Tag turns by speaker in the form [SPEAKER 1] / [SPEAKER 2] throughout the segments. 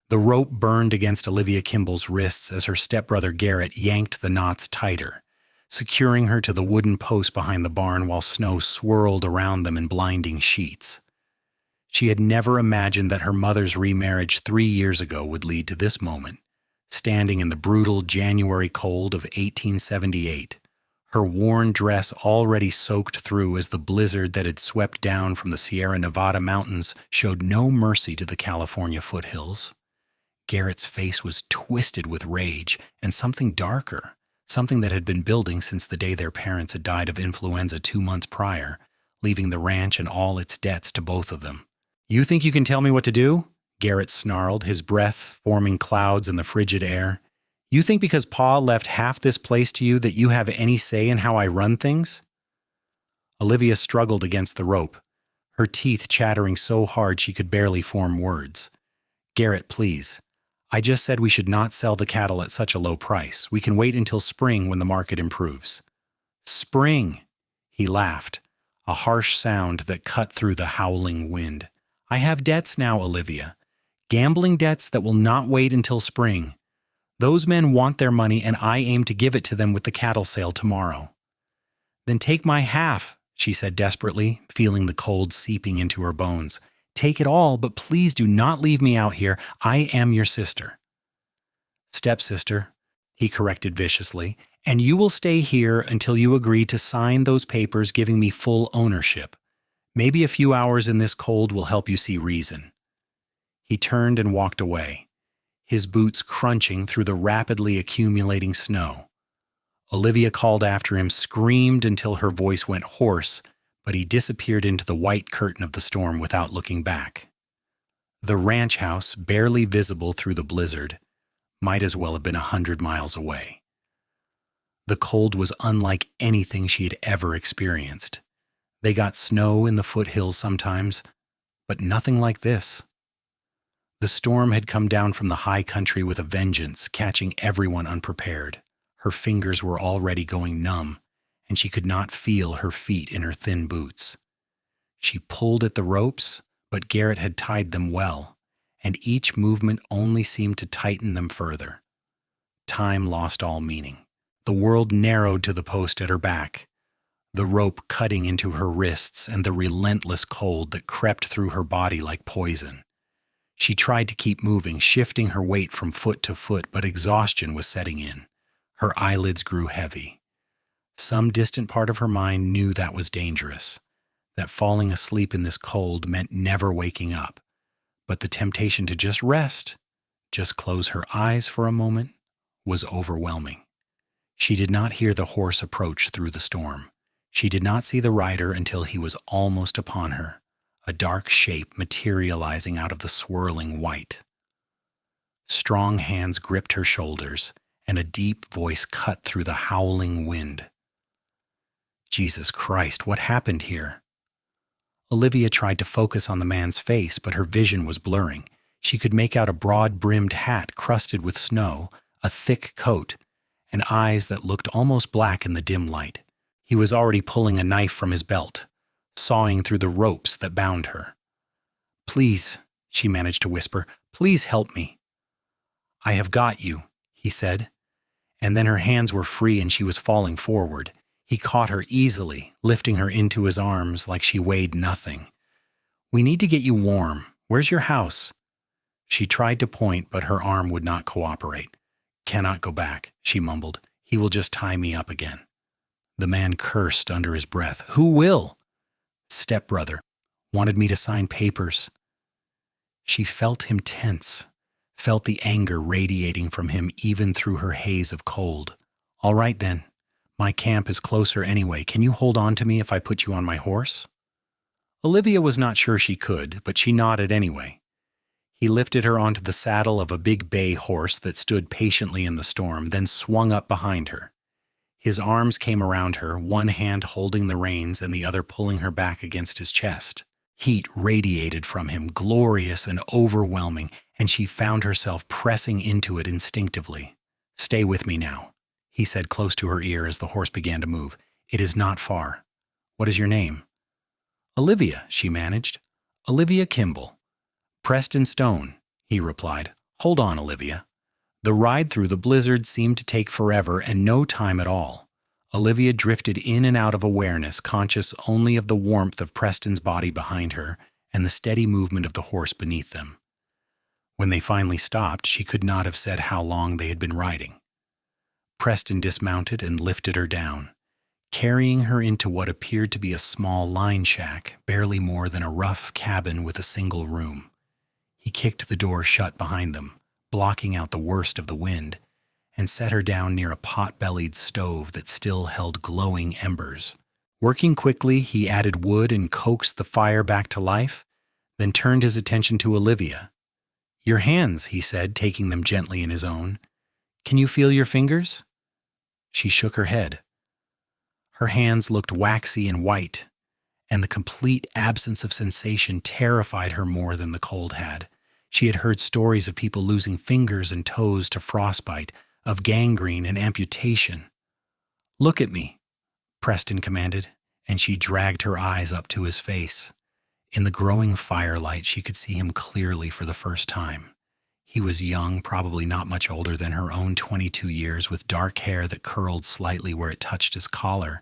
[SPEAKER 1] The rope burned against Olivia Kimball's wrists as her stepbrother Garrett yanked the knots tighter, securing her to the wooden post behind the barn while snow swirled around them in blinding sheets. She had never imagined that her mother's remarriage 3 years ago would lead to this moment, standing in the brutal January cold of 1878, her worn dress already soaked through as the blizzard that had swept down from the Sierra Nevada mountains showed no mercy to the California foothills. Garrett's face was twisted with rage and something darker, something that had been building since the day their parents had died of influenza 2 months prior, leaving the ranch and all its debts to both of them. "You think you can tell me what to do?" Garrett snarled, his breath forming clouds in the frigid air. "You think because Pa left half this place to you that you have any say in how I run things?" Olivia struggled against the rope, her teeth chattering so hard she could barely form words. "Garrett, please. I just said we should not sell the cattle at such a low price. We can wait until spring when the market improves." "Spring!" He laughed, a harsh sound that cut through the howling wind. "I have debts now, Olivia. Gambling debts that will not wait until spring. Those men want their money, and I aim to give it to them with the cattle sale tomorrow." "Then take my half," she said desperately, feeling the cold seeping into her bones. "Take it all, but please do not leave me out here. I am your sister." "Stepsister," he corrected viciously, "and you will stay here until you agree to sign those papers giving me full ownership. Maybe a few hours in this cold will help you see reason." He turned and walked away, his boots crunching through the rapidly accumulating snow. Olivia called after him, screamed until her voice went hoarse, but he disappeared into the white curtain of the storm without looking back. The ranch house, barely visible through the blizzard, might as well have been 100 miles away. The cold was unlike anything she had ever experienced. They got snow in the foothills sometimes, but nothing like this. The storm had come down from the high country with a vengeance, catching everyone unprepared. Her fingers were already going numb, and she could not feel her feet in her thin boots. She pulled at the ropes, but Garrett had tied them well, and each movement only seemed to tighten them further. Time lost all meaning. The world narrowed to the post at her back, the rope cutting into her wrists and the relentless cold that crept through her body like poison. She tried to keep moving, shifting her weight from foot to foot, but exhaustion was setting in. Her eyelids grew heavy. Some distant part of her mind knew that was dangerous, that falling asleep in this cold meant never waking up. But the temptation to just rest, just close her eyes for a moment, was overwhelming. She did not hear the horse approach through the storm. She did not see the rider until he was almost upon her, a dark shape materializing out of the swirling white. Strong hands gripped her shoulders, and a deep voice cut through the howling wind. Jesus Christ, what happened here? Olivia tried to focus on the man's face, but her vision was blurring. She could make out a broad-brimmed hat crusted with snow, a thick coat, and eyes that looked almost black in the dim light. He was already pulling a knife from his belt, sawing through the ropes that bound her. "Please," she managed to whisper, "please help me." "I have got you," he said, and then her hands were free and she was falling forward. He caught her easily, lifting her into his arms like she weighed nothing. "We need to get you warm. Where's your house?" She tried to point, but her arm would not cooperate. "Cannot go back," she mumbled. "He will just tie me up again." The man cursed under his breath. "Who will?" "Stepbrother. Wanted me to sign papers." She felt him tense, felt the anger radiating from him even through her haze of cold. "All right then. My camp is closer anyway. Can you hold on to me if I put you on my horse?" Olivia was not sure she could, but she nodded anyway. He lifted her onto the saddle of a big bay horse that stood patiently in the storm, then swung up behind her. His arms came around her, one hand holding the reins and the other pulling her back against his chest. Heat radiated from him, glorious and overwhelming, and she found herself pressing into it instinctively. "Stay with me now," he said close to her ear as the horse began to move. "It is not far. What is your name?" "Olivia," she managed. "Olivia Kimball." "Preston Stone," he replied, Hold on, Olivia. The ride through the blizzard seemed to take forever and no time at all. Olivia drifted in and out of awareness, conscious only of the warmth of Preston's body behind her and the steady movement of the horse beneath them. When they finally stopped, she could not have said how long they had been riding. Preston dismounted and lifted her down, carrying her into what appeared to be a small line shack, barely more than a rough cabin with a single room. He kicked the door shut behind them, blocking out the worst of the wind, and set her down near a pot-bellied stove that still held glowing embers. Working quickly, he added wood and coaxed the fire back to life, then turned his attention to Olivia. "Your hands," he said, taking them gently in his own. "Can you feel your fingers?" She shook her head. Her hands looked waxy and white, and the complete absence of sensation terrified her more than the cold had. She had heard stories of people losing fingers and toes to frostbite, of gangrene and amputation. "Look at me," Preston commanded, and she dragged her eyes up to his face. In the growing firelight, she could see him clearly for the first time. He was young, probably not much older than her own 22 years, with dark hair that curled slightly where it touched his collar,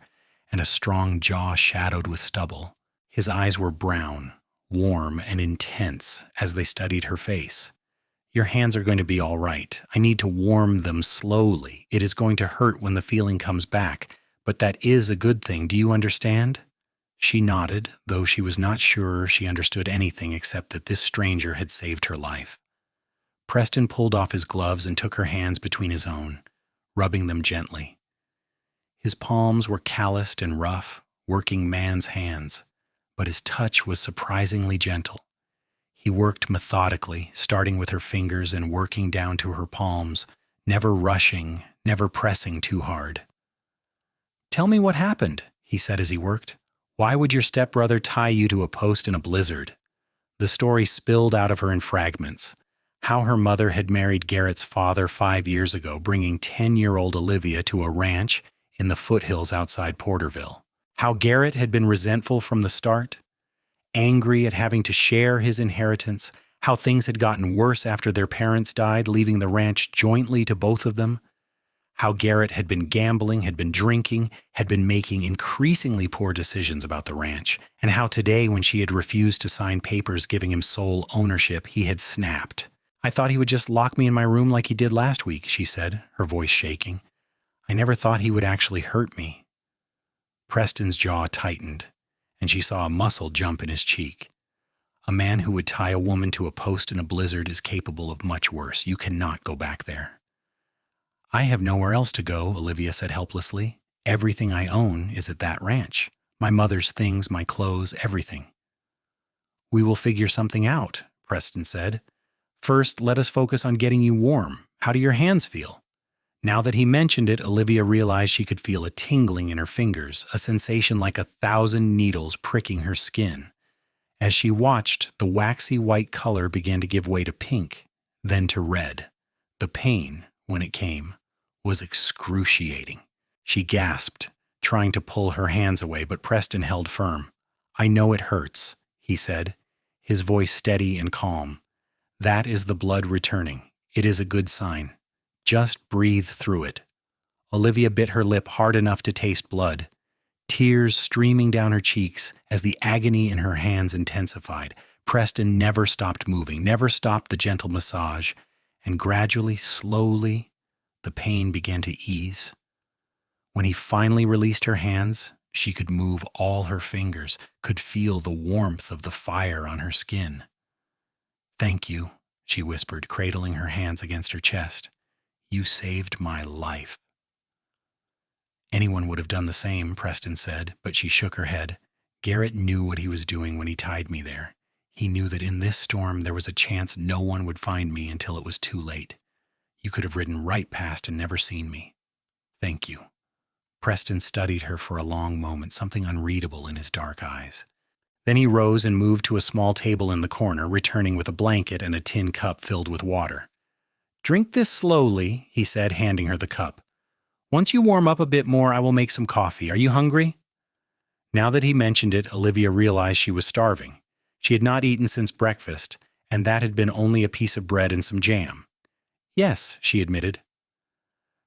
[SPEAKER 1] and a strong jaw shadowed with stubble. His eyes were brown, warm, and intense as they studied her face. "Your hands are going to be all right. I need to warm them slowly. It is going to hurt when the feeling comes back, but that is a good thing. Do you understand?" She nodded, though she was not sure she understood anything except that this stranger had saved her life. Preston pulled off his gloves and took her hands between his own, rubbing them gently. His palms were calloused and rough, working man's hands, but his touch was surprisingly gentle. He worked methodically, starting with her fingers and working down to her palms, never rushing, never pressing too hard. "Tell me what happened," he said as he worked. "Why would your stepbrother tie you to a post in a blizzard?" The story spilled out of her in fragments. How her mother had married Garrett's father 5 years ago, bringing 10-year-old Olivia to a ranch in the foothills outside Porterville. How Garrett had been resentful from the start, angry at having to share his inheritance. How things had gotten worse after their parents died, leaving the ranch jointly to both of them. How Garrett had been gambling, had been drinking, had been making increasingly poor decisions about the ranch, and how today, when she had refused to sign papers giving him sole ownership, he had snapped. "I thought he would just lock me in my room like he did last week," she said, her voice shaking. "I never thought he would actually hurt me." Preston's jaw tightened, and she saw a muscle jump in his cheek. A man who would tie a woman to a post in a blizzard is capable of much worse. You cannot go back there. "I have nowhere else to go," Olivia said helplessly. "Everything I own is at that ranch. My mother's things, my clothes, everything." "We will figure something out," Preston said. "First, let us focus on getting you warm. How do your hands feel?" Now that he mentioned it, Olivia realized she could feel a tingling in her fingers, a sensation like 1,000 needles pricking her skin. As she watched, the waxy white color began to give way to pink, then to red. The pain, when it came, was excruciating. She gasped, trying to pull her hands away, but Preston held firm. "I know it hurts," he said, his voice steady and calm. "That is the blood returning. It is a good sign. Just breathe through it." Olivia bit her lip hard enough to taste blood, tears streaming down her cheeks as the agony in her hands intensified. Preston never stopped moving, never stopped the gentle massage, and gradually, slowly, the pain began to ease. When he finally released her hands, she could move all her fingers, could feel the warmth of the fire on her skin. "Thank you," she whispered, cradling her hands against her chest. "You saved my life." "Anyone would have done the same," Preston said, but she shook her head. "Garrett knew what he was doing when he tied me there. He knew that in this storm there was a chance no one would find me until it was too late. You could have ridden right past and never seen me. Thank you." Preston studied her for a long moment, something unreadable in his dark eyes. Then he rose and moved to a small table in the corner, returning with a blanket and a tin cup filled with water. "Drink this slowly," he said, handing her the cup. "Once you warm up a bit more, I will make some coffee. Are you hungry?" Now that he mentioned it, Olivia realized she was starving. She had not eaten since breakfast, and that had been only a piece of bread and some jam. Yes, she admitted.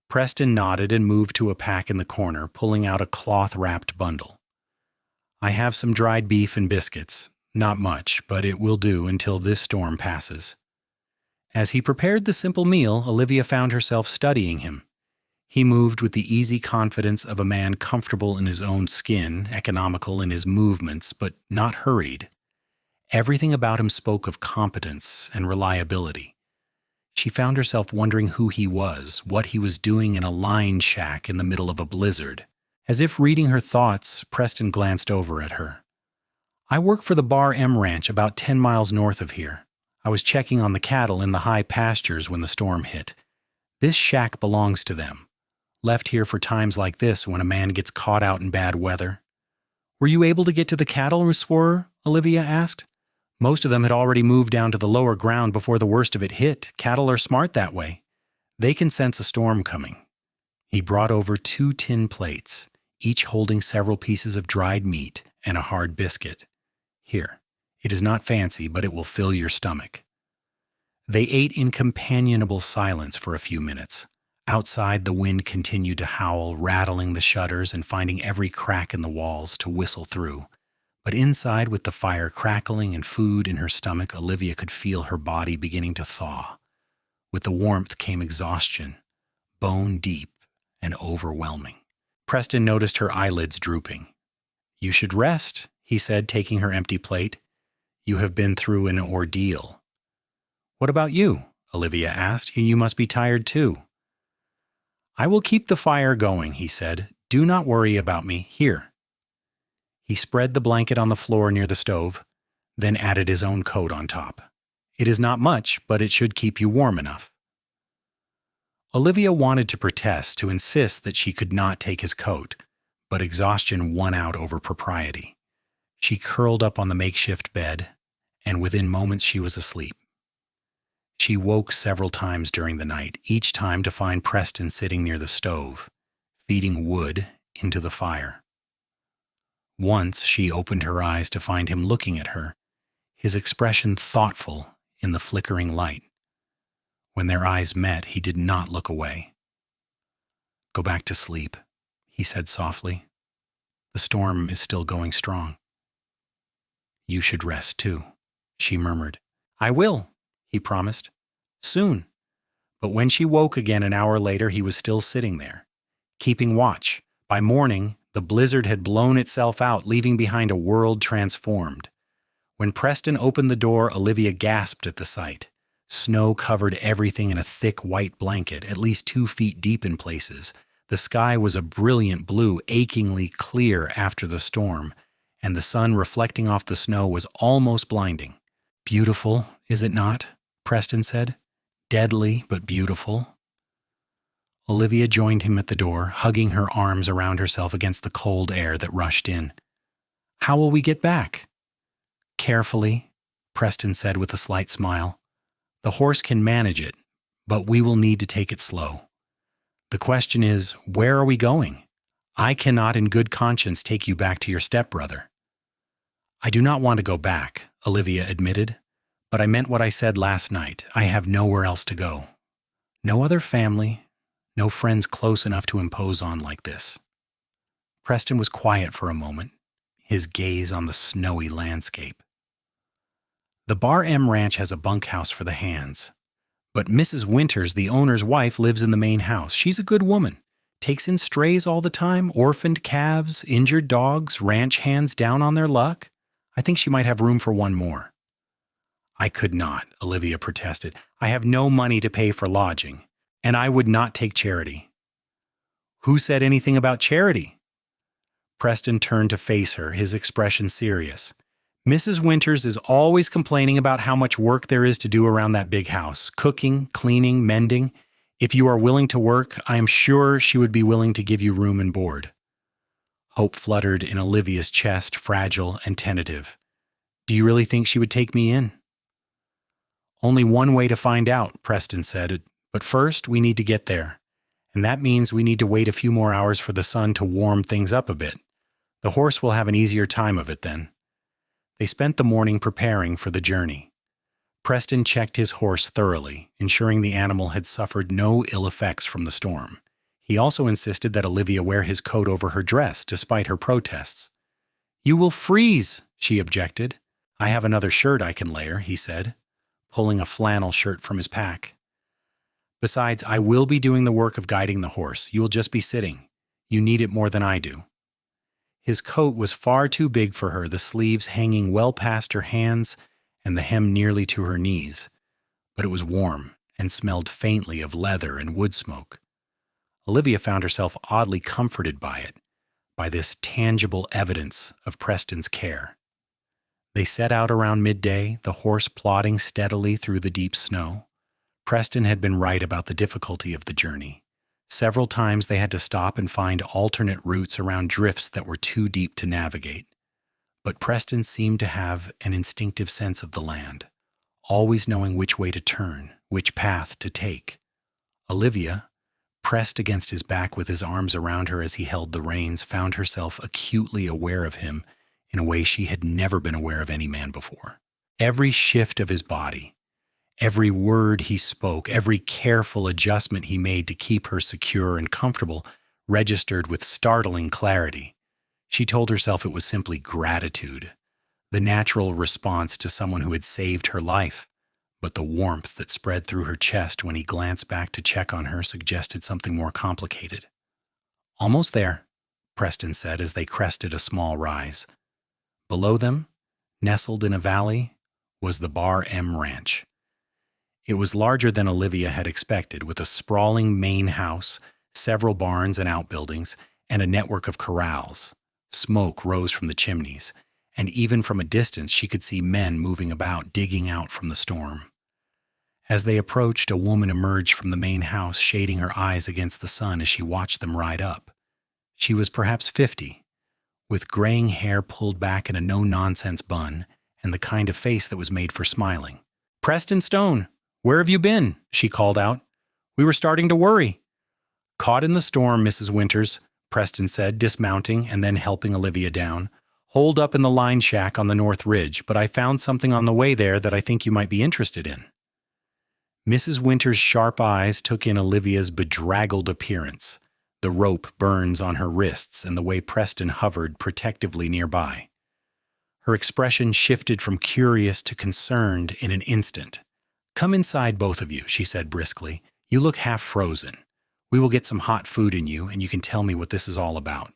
[SPEAKER 1] Preston nodded and moved to a pack in the corner, pulling out a cloth-wrapped bundle. I have some dried beef and biscuits. Not much, but it will do until this storm passes. As he prepared the simple meal, Olivia found herself studying him. He moved with the easy confidence of a man comfortable in his own skin, economical in his movements, but not hurried. Everything about him spoke of competence and reliability. She found herself wondering who he was, what he was doing in a line shack in the middle of a blizzard. As if reading her thoughts, Preston glanced over at her. I work for the Bar M Ranch about 10 miles north of here. I was checking on the cattle in the high pastures when the storm hit. This shack belongs to them. Left here for times like this when a man gets caught out in bad weather. Were you able to get to the cattle restorer? Olivia asked. Most of them had already moved down to the lower ground before the worst of it hit. Cattle are smart that way. They can sense a storm coming. He brought over 2 tin plates, each holding several pieces of dried meat and a hard biscuit. Here, it is not fancy, but it will fill your stomach. They ate in companionable silence for a few minutes. Outside, the wind continued to howl, rattling the shutters and finding every crack in the walls to whistle through. But inside, with the fire crackling and food in her stomach, Olivia could feel her body beginning to thaw. With the warmth came exhaustion, bone deep and overwhelming. Preston noticed her eyelids drooping. You should rest, he said, taking her empty plate. You have been through an ordeal. What about you? Olivia asked. You must be tired too. I will keep the fire going, he said. Do not worry about me. Here. He spread the blanket on the floor near the stove, then added his own coat on top. It is not much, but it should keep you warm enough. Olivia wanted to protest, to insist that she could not take his coat, but exhaustion won out over propriety. She curled up on the makeshift bed, and within moments she was asleep. She woke several times during the night, each time to find Preston sitting near the stove, feeding wood into the fire. Once she opened her eyes to find him looking at her, his expression thoughtful in the flickering light. When their eyes met, he did not look away. Go back to sleep, he said softly. The storm is still going strong. You should rest too, she murmured. I will, he promised. Soon. But when she woke again an hour later, he was still sitting there, keeping watch. By morning, the blizzard had blown itself out, leaving behind a world transformed. When Preston opened the door, Olivia gasped at the sight. Snow covered everything in a thick white blanket, at least 2 feet deep in places. The sky was a brilliant blue, achingly clear after the storm, and the sun reflecting off the snow was almost blinding. Beautiful, is it not? Preston said. Deadly, but beautiful. Olivia joined him at the door, hugging her arms around herself against the cold air that rushed in. How will we get back? Carefully, Preston said with a slight smile. The horse can manage it, but we will need to take it slow. The question is, where are we going? I cannot in good conscience take you back to your stepbrother. I do not want to go back, Olivia admitted, but I meant what I said last night. I have nowhere else to go. No other family, no friends close enough to impose on like this. Preston was quiet for a moment, his gaze on the snowy landscape. The Bar M Ranch has a bunkhouse for the hands, but Mrs. Winters, the owner's wife, lives in the main house. She's a good woman, takes in strays all the time, orphaned calves, injured dogs, ranch hands down on their luck. I think she might have room for one more. I could not, Olivia protested. I have no money to pay for lodging, and I would not take charity. Who said anything about charity? Preston turned to face her, his expression serious. Mrs. Winters is always complaining about how much work there is to do around that big house, cooking, cleaning, mending. If you are willing to work, I am sure she would be willing to give you room and board. Hope fluttered in Olivia's chest, fragile and tentative. Do you really think she would take me in? Only one way to find out, Preston said, but first we need to get there. And that means we need to wait a few more hours for the sun to warm things up a bit. The horse will have an easier time of it then. They spent the morning preparing for the journey. Preston checked his horse thoroughly, ensuring the animal had suffered no ill effects from the storm. He also insisted that Olivia wear his coat over her dress, despite her protests. "You will freeze," she objected. "I have another shirt I can layer," he said, pulling a flannel shirt from his pack. "Besides, I will be doing the work of guiding the horse. You will just be sitting. You need it more than I do." His coat was far too big for her, the sleeves hanging well past her hands and the hem nearly to her knees, but it was warm and smelled faintly of leather and wood smoke. Olivia found herself oddly comforted by it, by this tangible evidence of Preston's care. They set out around midday, the horse plodding steadily through the deep snow. Preston had been right about the difficulty of the journey. Several times they had to stop and find alternate routes around drifts that were too deep to navigate. But Preston seemed to have an instinctive sense of the land, always knowing which way to turn, which path to take. Olivia, pressed against his back with his arms around her as he held the reins, found herself acutely aware of him in a way she had never been aware of any man before. Every shift of his body, every word he spoke, every careful adjustment he made to keep her secure and comfortable registered with startling clarity. She told herself it was simply gratitude, the natural response to someone who had saved her life. But the warmth that spread through her chest when he glanced back to check on her suggested something more complicated. "Almost there," Preston said as they crested a small rise. Below them, nestled in a valley, was the Bar M Ranch. It was larger than Olivia had expected, with a sprawling main house, several barns and outbuildings, and a network of corrals. Smoke rose from the chimneys, and even from a distance she could see men moving about, digging out from the storm. As they approached, a woman emerged from the main house, shading her eyes against the sun as she watched them ride up. She was perhaps 50, with graying hair pulled back in a no-nonsense bun, and the kind of face that was made for smiling. "Preston Stone, where have you been?" she called out. "We were starting to worry." "Caught in the storm, Mrs. Winters," Preston said, dismounting and then helping Olivia down. "Holed up in the line shack on the North Ridge, but I found something on the way there that I think you might be interested in." Mrs. Winters' sharp eyes took in Olivia's bedraggled appearance, the rope burns on her wrists, and the way Preston hovered protectively nearby. Her expression shifted from curious to concerned in an instant. "Come inside, both of you," she said briskly. "You look half frozen. We will get some hot food in you, and you can tell me what this is all about."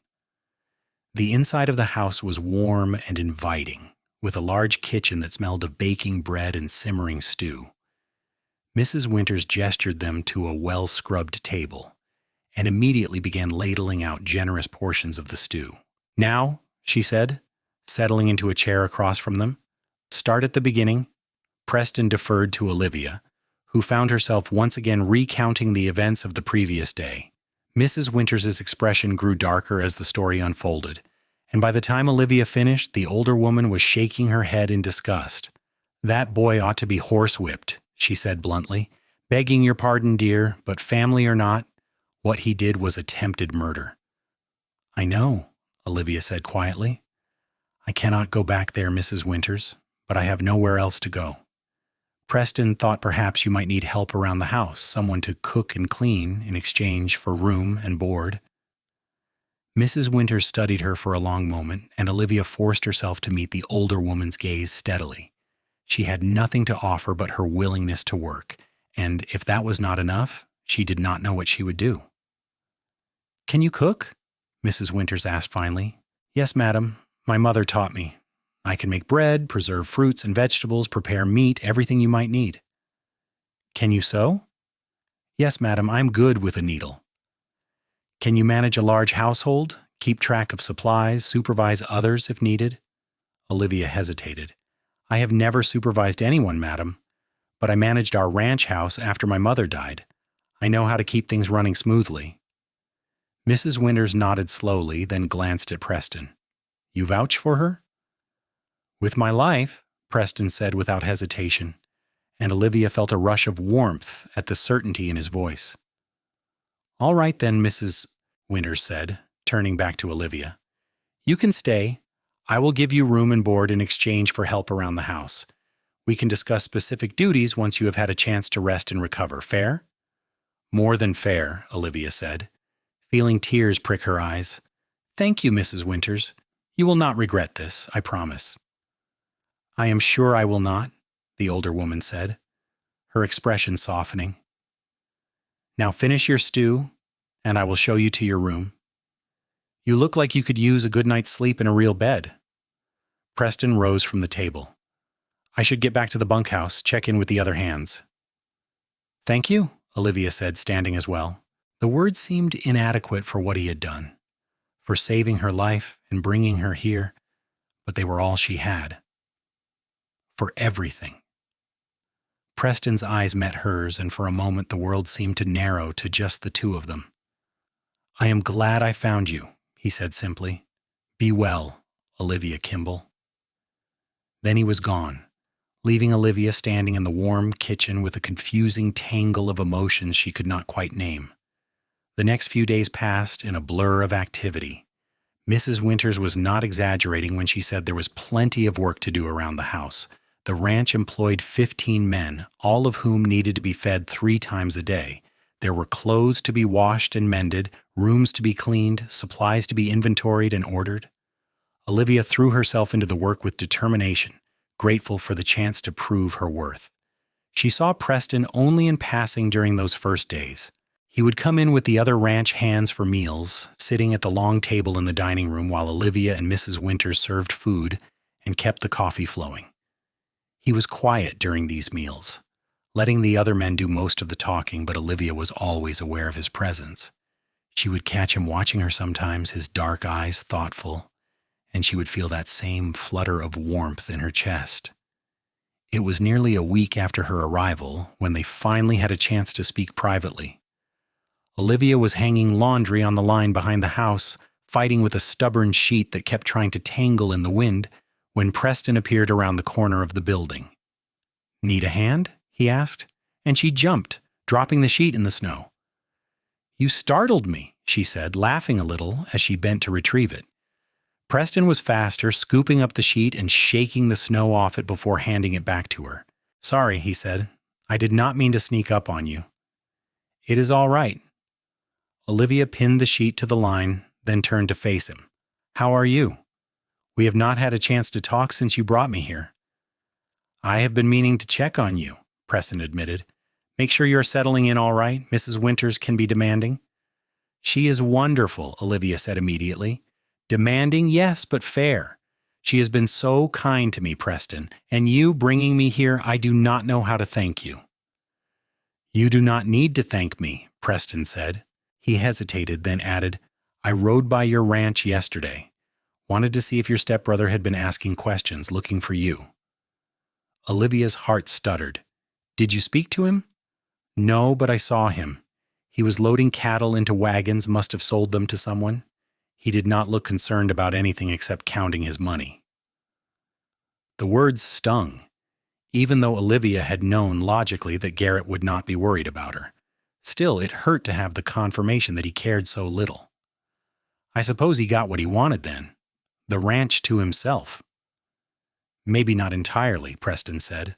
[SPEAKER 1] The inside of the house was warm and inviting, with a large kitchen that smelled of baking bread and simmering stew. Mrs. Winters gestured them to a well-scrubbed table, and immediately began ladling out generous portions of the stew. "Now," she said, settling into a chair across from them, "start at the beginning." Preston deferred to Olivia, who found herself once again recounting the events of the previous day. Mrs. Winters' expression grew darker as the story unfolded, and by the time Olivia finished, the older woman was shaking her head in disgust. "That boy ought to be horsewhipped," she said bluntly. "Begging your pardon, dear, but family or not, what he did was attempted murder." "I know," Olivia said quietly. "I cannot go back there, Mrs. Winters, but I have nowhere else to go. Preston thought perhaps you might need help around the house, someone to cook and clean in exchange for room and board." Mrs. Winters studied her for a long moment, and Olivia forced herself to meet the older woman's gaze steadily. She had nothing to offer but her willingness to work, and if that was not enough, she did not know what she would do. "Can you cook?" Mrs. Winters asked finally. "Yes, madam. My mother taught me. I can make bread, preserve fruits and vegetables, prepare meat, everything you might need." "Can you sew?" "Yes, madam, I'm good with a needle." "Can you manage a large household, keep track of supplies, supervise others if needed?" Olivia hesitated. "I have never supervised anyone, madam, but I managed our ranch house after my mother died. I know how to keep things running smoothly." Mrs. Winters nodded slowly, then glanced at Preston. "You vouch for her?" "With my life," Preston said without hesitation, and Olivia felt a rush of warmth at the certainty in his voice. "All right then," Mrs. Winters said, turning back to Olivia. "You can stay. I will give you room and board in exchange for help around the house. We can discuss specific duties once you have had a chance to rest and recover. Fair? More than fair, Olivia said, feeling tears prick her eyes. Thank you, Mrs. Winters. You will not regret this, I promise. I am sure I will not, the older woman said, her expression softening. Now finish your stew, and I will show you to your room. You look like you could use a good night's sleep in a real bed. Preston rose from the table. I should get back to the bunkhouse, check in with the other hands. Thank you, Olivia said, standing as well. The words seemed inadequate for what he had done, for saving her life and bringing her here, but they were all she had. For everything. Preston's eyes met hers, and for a moment the world seemed to narrow to just the two of them. I am glad I found you, he said simply. Be well, Olivia Kimball. Then he was gone, leaving Olivia standing in the warm kitchen with a confusing tangle of emotions she could not quite name. The next few days passed in a blur of activity. Mrs. Winters was not exaggerating when she said there was plenty of work to do around the house. The ranch employed 15 men, all of whom needed to be fed 3 times a day. There were clothes to be washed and mended, rooms to be cleaned, supplies to be inventoried and ordered. Olivia threw herself into the work with determination, grateful for the chance to prove her worth. She saw Preston only in passing during those first days. He would come in with the other ranch hands for meals, sitting at the long table in the dining room while Olivia and Mrs. Winters served food and kept the coffee flowing. He was quiet during these meals, letting the other men do most of the talking, but Olivia was always aware of his presence. She would catch him watching her sometimes, his dark eyes thoughtful, and she would feel that same flutter of warmth in her chest. It was nearly a week after her arrival when they finally had a chance to speak privately. Olivia was hanging laundry on the line behind the house, fighting with a stubborn sheet that kept trying to tangle in the wind, when Preston appeared around the corner of the building. Need a hand? He asked, and she jumped, dropping the sheet in the snow. You startled me, she said, laughing a little as she bent to retrieve it. Preston was faster, scooping up the sheet and shaking the snow off it before handing it back to her. Sorry, he said. I did not mean to sneak up on you. It is all right. Olivia pinned the sheet to the line, then turned to face him. How are you? We have not had a chance to talk since you brought me here. I have been meaning to check on you, Preston admitted. Make sure you're settling in all right. Mrs. Winters can be demanding. She is wonderful, Olivia said immediately. Demanding, yes, but fair. She has been so kind to me, Preston, and you bringing me here, I do not know how to thank you. You do not need to thank me, Preston said. He hesitated, then added, I rode by your ranch yesterday. Wanted to see if your stepbrother had been asking questions, looking for you. Olivia's heart stuttered. Did you speak to him? No, but I saw him. He was loading cattle into wagons, must have sold them to someone. He did not look concerned about anything except counting his money. The words stung, even though Olivia had known logically that Garrett would not be worried about her. Still, it hurt to have the confirmation that he cared so little. I suppose he got what he wanted then. The ranch to himself. Maybe not entirely, Preston said.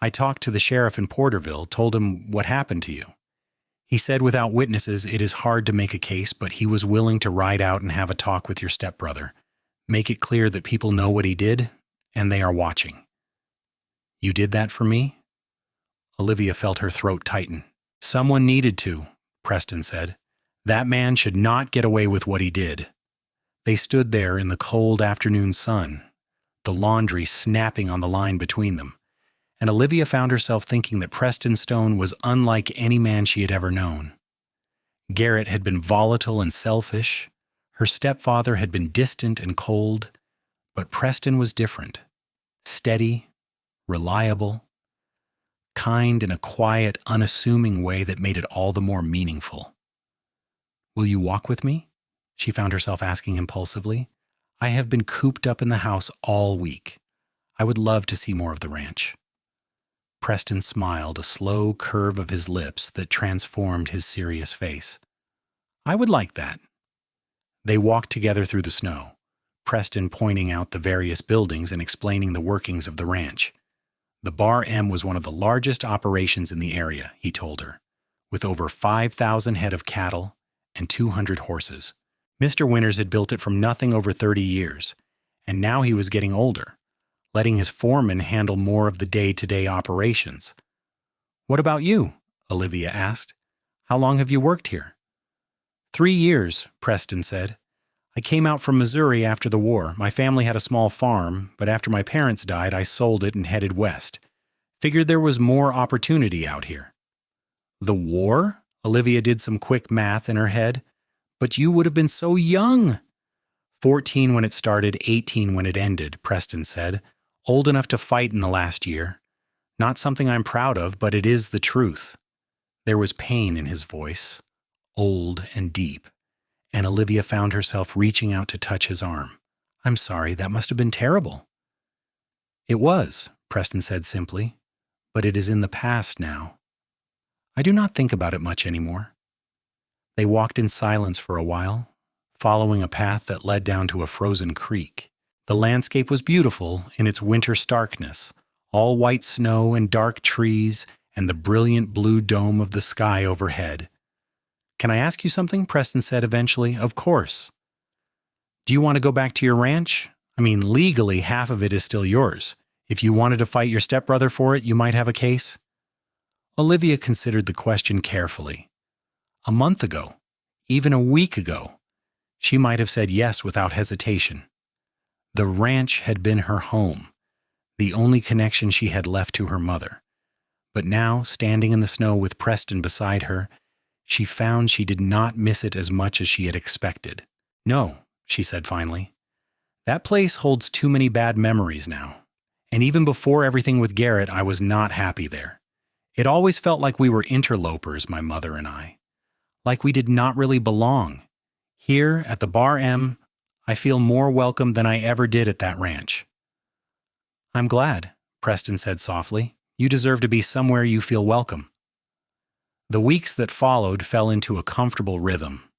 [SPEAKER 1] I talked to the sheriff in Porterville, told him what happened to you. He said without witnesses it is hard to make a case, but he was willing to ride out and have a talk with your stepbrother. Make it clear that people know what he did, and they are watching. You did that for me? Olivia felt her throat tighten. Someone needed to, Preston said. That man should not get away with what he did. They stood there in the cold afternoon sun, the laundry snapping on the line between them, and Olivia found herself thinking that Preston Stone was unlike any man she had ever known. Garrett had been volatile and selfish, her stepfather had been distant and cold, but Preston was different, steady, reliable, kind in a quiet, unassuming way that made it all the more meaningful. Will you walk with me? She found herself asking impulsively. I have been cooped up in the house all week. I would love to see more of the ranch. Preston smiled, a slow curve of his lips that transformed his serious face. I would like that. They walked together through the snow, Preston pointing out the various buildings and explaining the workings of the ranch. The Bar M was one of the largest operations in the area, he told her, with over 5,000 head of cattle and 200 horses. Mr. Winters had built it from nothing over 30 years, and now he was getting older, letting his foreman handle more of the day-to-day operations. "What about you?" Olivia asked. "How long have you worked here?" 3 years, Preston said. "I came out from Missouri after the war. My family had a small farm, but after my parents died, I sold it and headed west. Figured there was more opportunity out here." "The war?" Olivia did some quick math in her head. "But you would have been so young." 14 when it started, 18 when it ended, Preston said. "Old enough to fight in the last year. Not something I'm proud of, but it is the truth." There was pain in his voice, old and deep, and Olivia found herself reaching out to touch his arm. "I'm sorry, that must have been terrible." "It was," Preston said simply, "but it is in the past now. I do not think about it much anymore." They walked in silence for a while, following a path that led down to a frozen creek. The landscape was beautiful in its winter starkness, all white snow and dark trees and the brilliant blue dome of the sky overhead. "Can I ask you something?" Preston said eventually. "Of course." "Do you want to go back to your ranch? I mean, legally, half of it is still yours. If you wanted to fight your stepbrother for it, you might have a case." Olivia considered the question carefully. A month ago, even a week ago, she might have said yes without hesitation. The ranch had been her home, the only connection she had left to her mother. But now, standing in the snow with Preston beside her, she found she did not miss it as much as she had expected. "No," she said finally. "That place holds too many bad memories now. And even before everything with Garrett, I was not happy there. It always felt like we were interlopers, my mother and I. Like we did not really belong. Here, at the Bar M, I feel more welcome than I ever did at that ranch." "I'm glad," Preston said softly. "You deserve to be somewhere you feel welcome." The weeks that followed fell into a comfortable rhythm.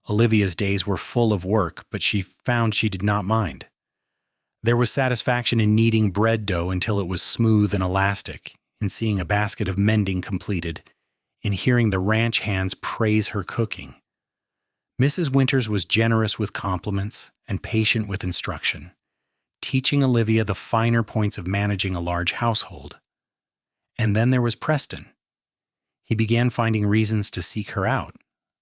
[SPEAKER 1] Olivia's days were full of work, but she found she did not mind. There was satisfaction in kneading bread dough until it was smooth and elastic, in seeing a basket of mending completed, in hearing the ranch hands praise her cooking. Mrs. Winters was generous with compliments and patient with instruction, teaching Olivia the finer points of managing a large household. And then there was Preston. He began finding reasons to seek her out.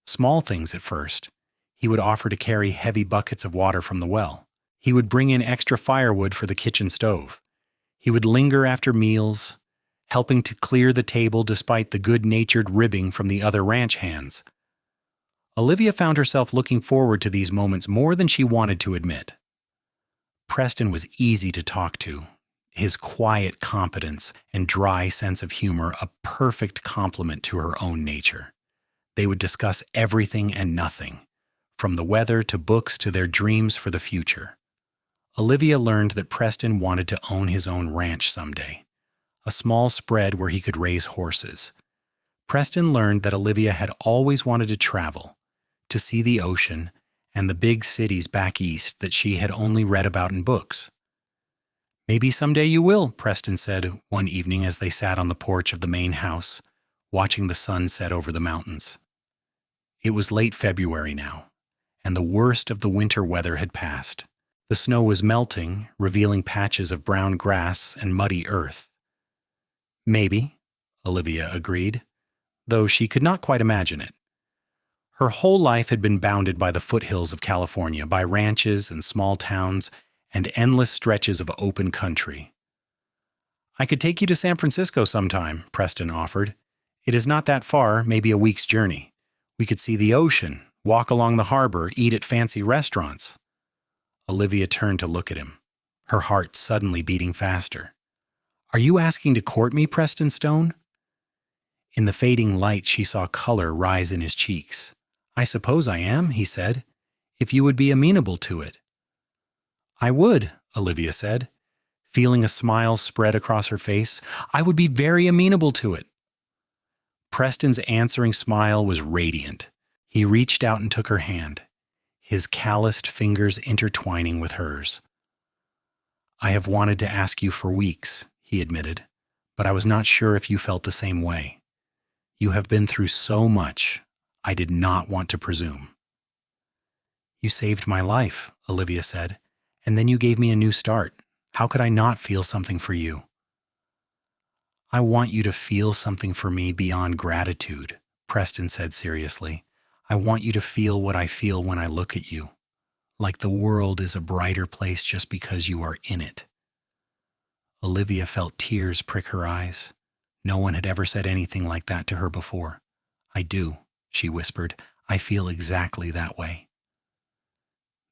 [SPEAKER 1] Small things at first. He would offer to carry heavy buckets of water from the well. He would bring in extra firewood for the kitchen stove. He would linger after meals, helping to clear the table despite the good-natured ribbing from the other ranch hands. Olivia found herself looking forward to these moments more than she wanted to admit. Preston was easy to talk to, his quiet competence and dry sense of humor a perfect complement to her own nature. They would discuss everything and nothing, from the weather to books to their dreams for the future. Olivia learned that Preston wanted to own his own ranch someday, a small spread where he could raise horses. Preston learned that Olivia had always wanted to travel, to see the ocean and the big cities back east that she had only read about in books. "Maybe someday you will," Preston said one evening as they sat on the porch of the main house, watching the sun set over the mountains. It was late February now, and the worst of the winter weather had passed. The snow was melting, revealing patches of brown grass and muddy earth. "Maybe," Olivia agreed, though she could not quite imagine it. Her whole life had been bounded by the foothills of California, by ranches and small towns and endless stretches of open country. "I could take you to San Francisco sometime," Preston offered. "It is not that far, maybe a week's journey. We could see the ocean, walk along the harbor, eat at fancy restaurants." Olivia turned to look at him, her heart suddenly beating faster. "Are you asking to court me, Preston Stone?" In the fading light, she saw color rise in his cheeks. "I suppose I am," he said, "if you would be amenable to it." "I would," Olivia said, feeling a smile spread across her face. "I would be very amenable to it." Preston's answering smile was radiant. He reached out and took her hand, his calloused fingers intertwining with hers. "I have wanted to ask you for weeks," he admitted. but I was not sure if you felt the same way. You have been through so much. I did not want to presume." "You saved my life," Olivia said, "and then you gave me a new start. How could I not feel something for you?" "I want you to feel something for me beyond gratitude," Preston said seriously. "I want you to feel what I feel when I look at you, like the world is a brighter place just because you are in it." Olivia felt tears prick her eyes. No one had ever said anything like that to her before. "I do," she whispered. "I feel exactly that way."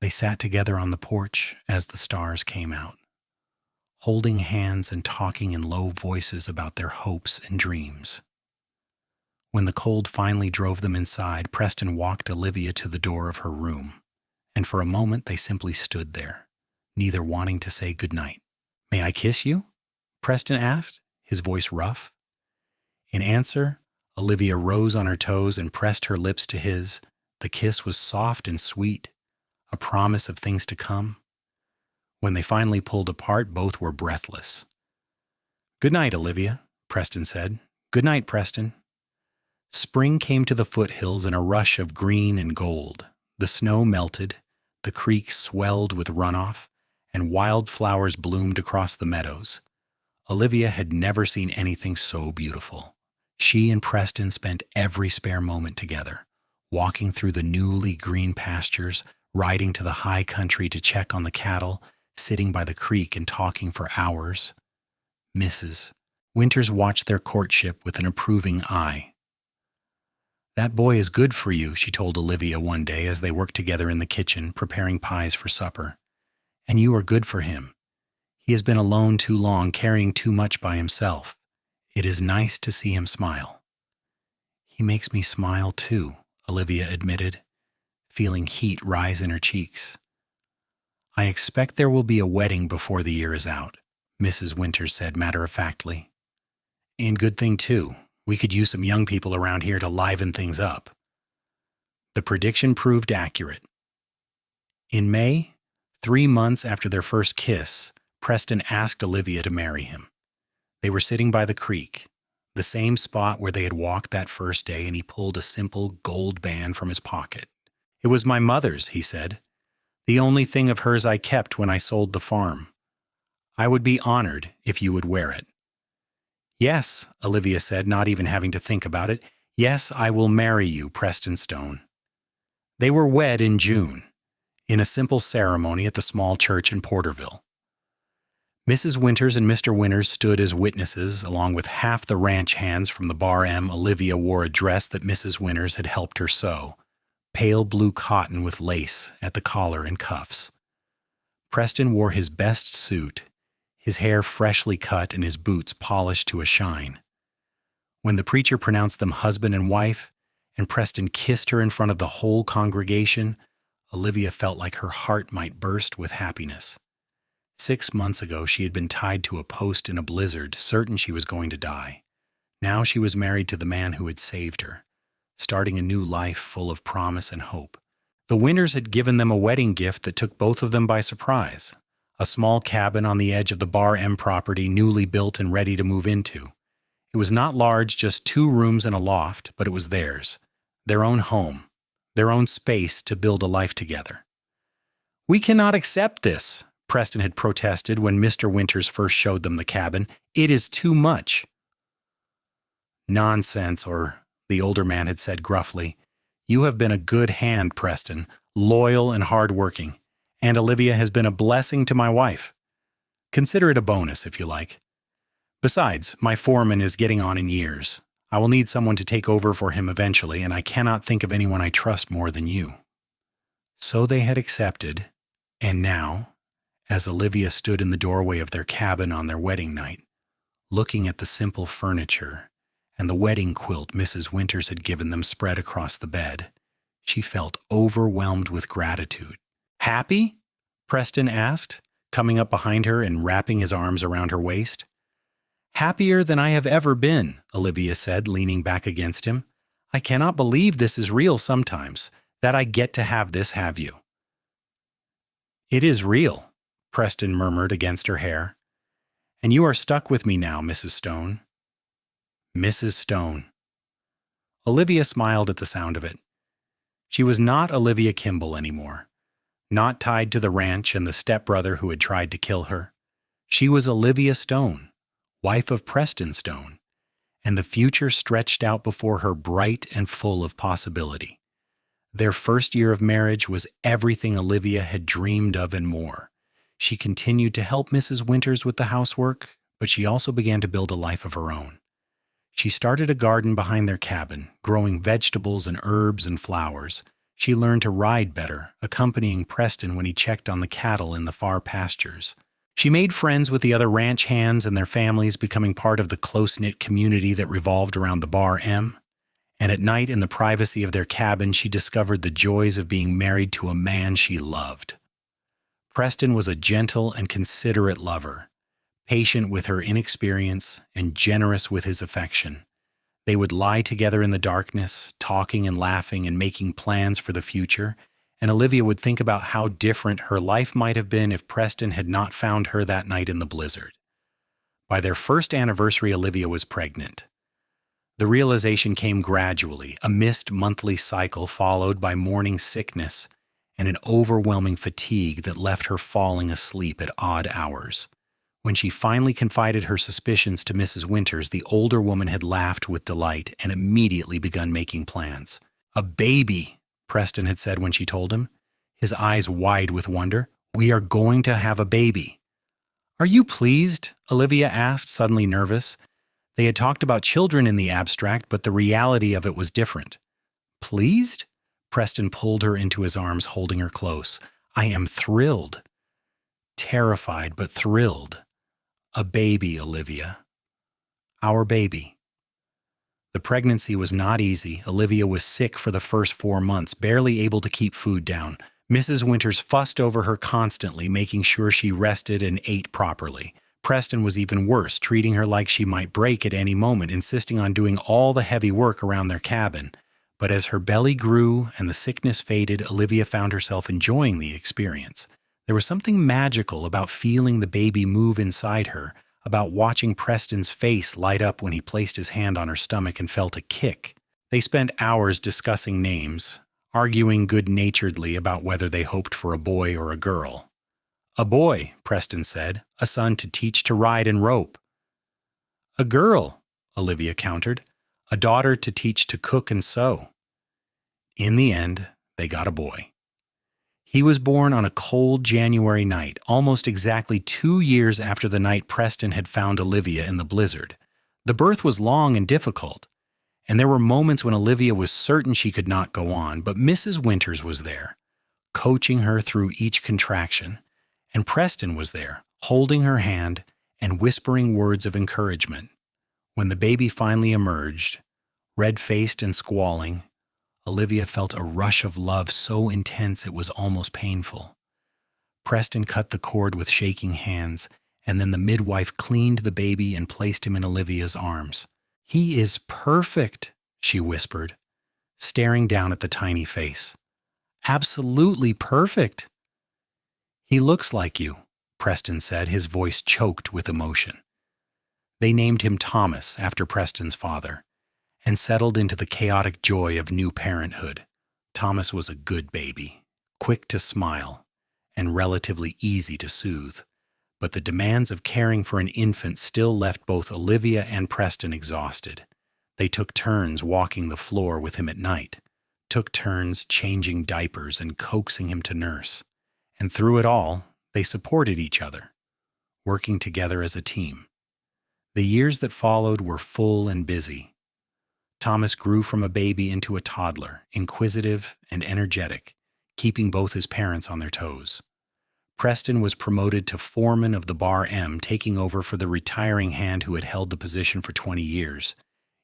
[SPEAKER 1] They sat together on the porch as the stars came out, holding hands and talking in low voices about their hopes and dreams. When the cold finally drove them inside, Preston walked Olivia to the door of her room, and for a moment they simply stood there, neither wanting to say goodnight. "May I kiss you?" Preston asked, his voice rough. In answer, Olivia rose on her toes and pressed her lips to his. The kiss was soft and sweet, a promise of things to come. When they finally pulled apart, both were breathless. "Good night, Olivia," Preston said. "Good night, Preston." Spring came to the foothills in a rush of green and gold. The snow melted, the creek swelled with runoff, and wildflowers bloomed across the meadows. Olivia had never seen anything so beautiful. She and Preston spent every spare moment together, walking through the newly green pastures, riding to the high country to check on the cattle, sitting by the creek and talking for hours. Mrs. Winters watched their courtship with an approving eye. "That boy is good for you," she told Olivia one day as they worked together in the kitchen, preparing pies for supper. "And you are good for him. He has been alone too long, carrying too much by himself. It is nice to see him smile." "He makes me smile too," Olivia admitted, feeling heat rise in her cheeks. "I expect there will be a wedding before the year is out," Mrs. Winters said matter-of-factly. "And good thing too. We could use some young people around here to liven things up." The prediction proved accurate. In May, 3 months after their first kiss, Preston asked Olivia to marry him. They were sitting by the creek, the same spot where they had walked that first day, and he pulled a simple gold band from his pocket. "It was my mother's," he said. "The only thing of hers I kept when I sold the farm. I would be honored if you would wear it." "Yes," Olivia said, not even having to think about it. "Yes, I will marry you, Preston Stone." They were wed in June, in a simple ceremony at the small church in Porterville. Mrs. Winters and Mr. Winters stood as witnesses, along with half the ranch hands from the Bar M. Olivia wore a dress that Mrs. Winters had helped her sew, pale blue cotton with lace at the collar and cuffs. Preston wore his best suit, his hair freshly cut and his boots polished to a shine. When the preacher pronounced them husband and wife, and Preston kissed her in front of the whole congregation, Olivia felt like her heart might burst with happiness. 6 months ago, she had been tied to a post in a blizzard, certain she was going to die. Now she was married to the man who had saved her, starting a new life full of promise and hope. The Winters had given them a wedding gift that took both of them by surprise. A small cabin on the edge of the Bar M property, newly built and ready to move into. It was not large, just 2 rooms and a loft, but it was theirs. Their own home, their own space to build a life together. "We cannot accept this," Preston had protested when Mr. Winters first showed them the cabin. "It is too much." "Nonsense," the older man had said gruffly. "You have been a good hand, Preston, loyal and hard-working. And Olivia has been a blessing to my wife. Consider it a bonus, if you like. Besides, my foreman is getting on in years. I will need someone to take over for him eventually, and I cannot think of anyone I trust more than you." So they had accepted, and now, as Olivia stood in the doorway of their cabin on their wedding night, looking at the simple furniture and the wedding quilt Mrs. Winters had given them spread across the bed, she felt overwhelmed with gratitude. "Happy?" Preston asked, coming up behind her and wrapping his arms around her waist. "Happier than I have ever been," Olivia said, leaning back against him. "I cannot believe this is real sometimes, that I get to have this have you." "It is real," Preston murmured against her hair. And you are stuck with me now, Mrs. Stone." Mrs. Stone. Olivia smiled at the sound of it. She was not Olivia Kimball anymore, not tied to the ranch and the stepbrother who had tried to kill her. She was Olivia Stone, wife of Preston Stone, and the future stretched out before her bright and full of possibility. Their first year of marriage was everything Olivia had dreamed of and more. She continued to help Mrs. Winters with the housework, but she also began to build a life of her own. She started a garden behind their cabin, growing vegetables and herbs and flowers. She learned to ride better, accompanying Preston when he checked on the cattle in the far pastures. She made friends with the other ranch hands and their families, becoming part of the close-knit community that revolved around the Bar M. And at night, in the privacy of their cabin, she discovered the joys of being married to a man she loved. Preston was a gentle and considerate lover, patient with her inexperience and generous with his affection. They would lie together in the darkness, talking and laughing and making plans for the future, and Olivia would think about how different her life might have been if Preston had not found her that night in the blizzard. By their first anniversary, Olivia was pregnant. The realization came gradually, a missed monthly cycle followed by morning sickness and an overwhelming fatigue that left her falling asleep at odd hours. When she finally confided her suspicions to Mrs. Winters, the older woman had laughed with delight and immediately begun making plans. "A baby," Preston had said when she told him, his eyes wide with wonder. "We are going to have a baby." "Are you pleased?" Olivia asked, suddenly nervous. They had talked about children in the abstract, but the reality of it was different. "Pleased?" Preston pulled her into his arms, holding her close. "I am thrilled." Terrified, but thrilled. A baby, Olivia. Our baby. The pregnancy was not easy. Olivia was sick for the first 4 months, barely able to keep food down. Mrs. Winters fussed over her constantly, making sure she rested and ate properly. Preston was even worse, treating her like she might break at any moment, insisting on doing all the heavy work around their cabin. But as her belly grew and the sickness faded, Olivia found herself enjoying the experience. There was something magical about feeling the baby move inside her, about watching Preston's face light up when he placed his hand on her stomach and felt a kick. They spent hours discussing names, arguing good-naturedly about whether they hoped for a boy or a girl. "A boy," Preston said, "a son to teach to ride and rope." "A girl," Olivia countered, "a daughter to teach to cook and sew." In the end, they got a boy. He was born on a cold January night, almost exactly 2 years after the night Preston had found Olivia in the blizzard. The birth was long and difficult, and there were moments when Olivia was certain she could not go on, but Mrs. Winters was there, coaching her through each contraction, and Preston was there, holding her hand and whispering words of encouragement. When the baby finally emerged, red-faced and squalling, Olivia felt a rush of love so intense it was almost painful. Preston cut the cord with shaking hands, and then the midwife cleaned the baby and placed him in Olivia's arms. "He is perfect," she whispered, staring down at the tiny face. "Absolutely perfect." "He looks like you," Preston said, his voice choked with emotion. They named him Thomas after Preston's father, and settled into the chaotic joy of new parenthood. Thomas was a good baby, quick to smile, and relatively easy to soothe. But the demands of caring for an infant still left both Olivia and Preston exhausted. They took turns walking the floor with him at night, took turns changing diapers and coaxing him to nurse. And through it all, they supported each other, working together as a team. The years that followed were full and busy. Thomas grew from a baby into a toddler, inquisitive and energetic, keeping both his parents on their toes. Preston was promoted to foreman of the Bar M, taking over for the retiring hand who had held the position for 20 years.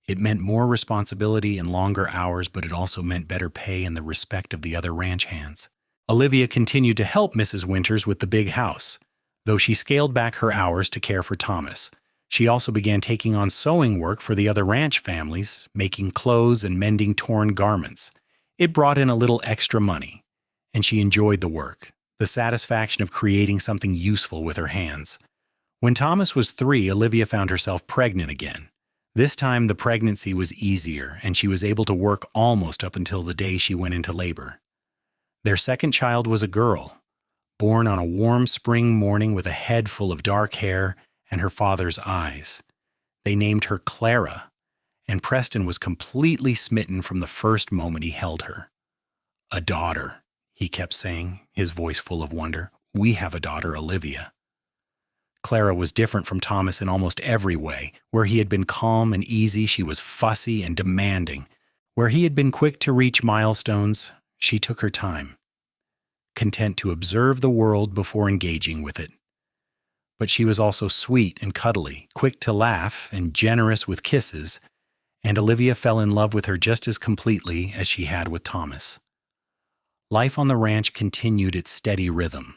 [SPEAKER 1] It meant more responsibility and longer hours, but it also meant better pay and the respect of the other ranch hands. Olivia continued to help Mrs. Winters with the big house, though she scaled back her hours to care for Thomas. She also began taking on sewing work for the other ranch families, making clothes and mending torn garments. It brought in a little extra money, and she enjoyed the work, the satisfaction of creating something useful with her hands. When Thomas was 3, Olivia found herself pregnant again. This time, the pregnancy was easier, and she was able to work almost up until the day she went into labor. Their second child was a girl, born on a warm spring morning with a head full of dark hair and her father's eyes. They named her Clara, and Preston was completely smitten from the first moment he held her. "A daughter," he kept saying, his voice full of wonder. "We have a daughter, Olivia." Clara was different from Thomas in almost every way. Where he had been calm and easy, she was fussy and demanding. Where he had been quick to reach milestones, she took her time, content to observe the world before engaging with it. But she was also sweet and cuddly, quick to laugh and generous with kisses, and Olivia fell in love with her just as completely as she had with Thomas. Life on the ranch continued its steady rhythm.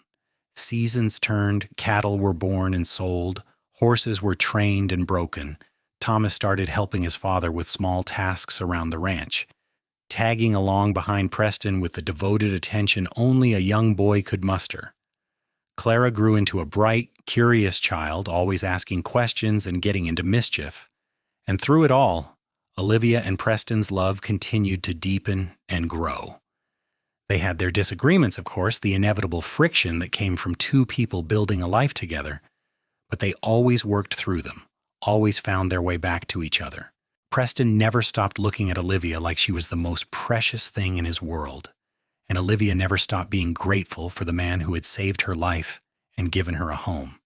[SPEAKER 1] Seasons turned, cattle were born and sold, horses were trained and broken. Thomas started helping his father with small tasks around the ranch, tagging along behind Preston with the devoted attention only a young boy could muster. Clara grew into a bright, curious child, always asking questions and getting into mischief. And through it all, Olivia and Preston's love continued to deepen and grow. They had their disagreements, of course, the inevitable friction that came from two people building a life together, but they always worked through them, always found their way back to each other. Preston never stopped looking at Olivia like she was the most precious thing in his world, and Olivia never stopped being grateful for the man who had saved her life and given her a home.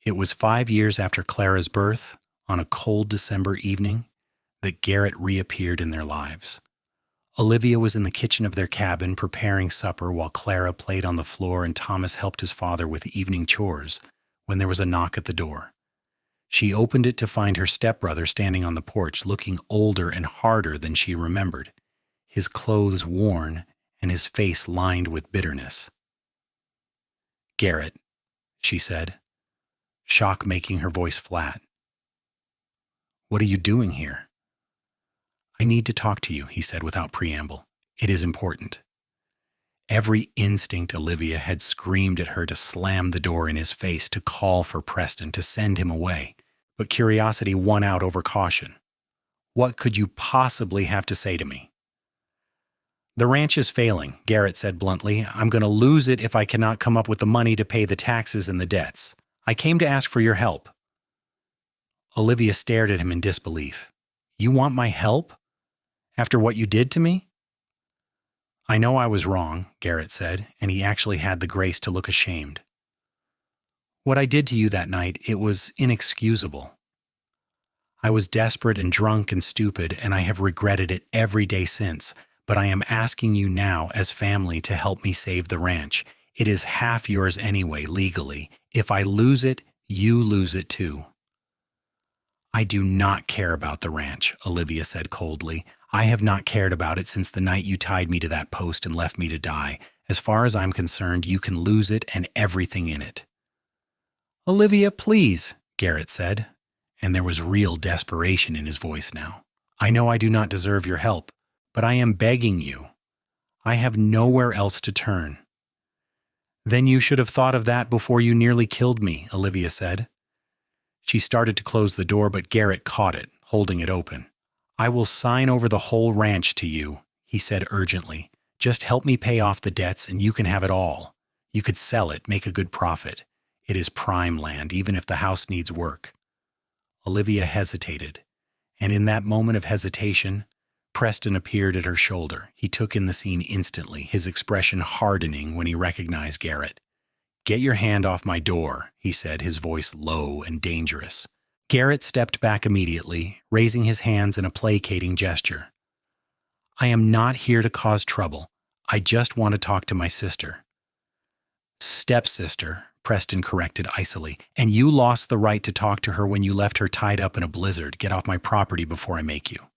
[SPEAKER 1] It was 5 years after Clara's birth, on a cold December evening, that Garrett reappeared in their lives. Olivia was in the kitchen of their cabin preparing supper while Clara played on the floor and Thomas helped his father with evening chores when there was a knock at the door. She opened it to find her stepbrother standing on the porch, looking older and harder than she remembered, his clothes worn and his face lined with bitterness. "Garrett," she said, shock making her voice flat. "What are you doing here?" "I need to talk to you," he said without preamble. "It is important." Every instinct Olivia had screamed at her to slam the door in his face, to call for Preston, to send him away. But curiosity won out over caution. "What could you possibly have to say to me?" "The ranch is failing," Garrett said bluntly. "I'm going to lose it if I cannot come up with the money to pay the taxes and the debts. I came to ask for your help." Olivia stared at him in disbelief. "You want my help? After what you did to me?" "I know I was wrong," Garrett said, and he actually had the grace to look ashamed. "What I did to you that night, it was inexcusable. I was desperate and drunk and stupid, and I have regretted it every day since, but I am asking you now as family to help me save the ranch. It is half yours anyway, legally. If I lose it, you lose it too." "I do not care about the ranch," Olivia said coldly. "I have not cared about it since the night you tied me to that post and left me to die. As far as I'm concerned, you can lose it and everything in it." "Olivia, please," Garrett said, and there was real desperation in his voice now. "I know I do not deserve your help, but I am begging you. I have nowhere else to turn." "Then you should have thought of that before you nearly killed me," Olivia said. She started to close the door, but Garrett caught it, holding it open. "I will sign over the whole ranch to you," he said urgently. "Just help me pay off the debts and you can have it all. You could sell it, make a good profit. It is prime land, even if the house needs work." Olivia hesitated, and in that moment of hesitation, Preston appeared at her shoulder. He took in the scene instantly, his expression hardening when he recognized Garrett. "Get your hand off my door," he said, his voice low and dangerous. Garrett stepped back immediately, raising his hands in a placating gesture. "I am not here to cause trouble. I just want to talk to my sister." "Stepsister," Preston corrected icily, "and you lost the right to talk to her when you left her tied up in a blizzard. Get off my property before I make you."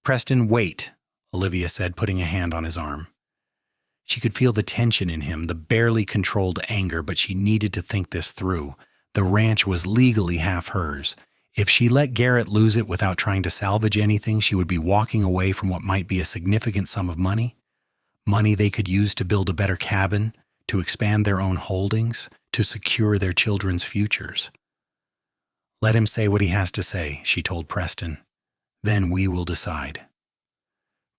[SPEAKER 1] "Preston, wait," Olivia said, putting a hand on his arm. She could feel the tension in him, the barely controlled anger, but she needed to think this through. The ranch was legally half hers. If she let Garrett lose it without trying to salvage anything, she would be walking away from what might be a significant sum of money. Money they could use to build a better cabin, to expand their own holdings, to secure their children's futures. "Let him say what he has to say," she told Preston. "Then we will decide."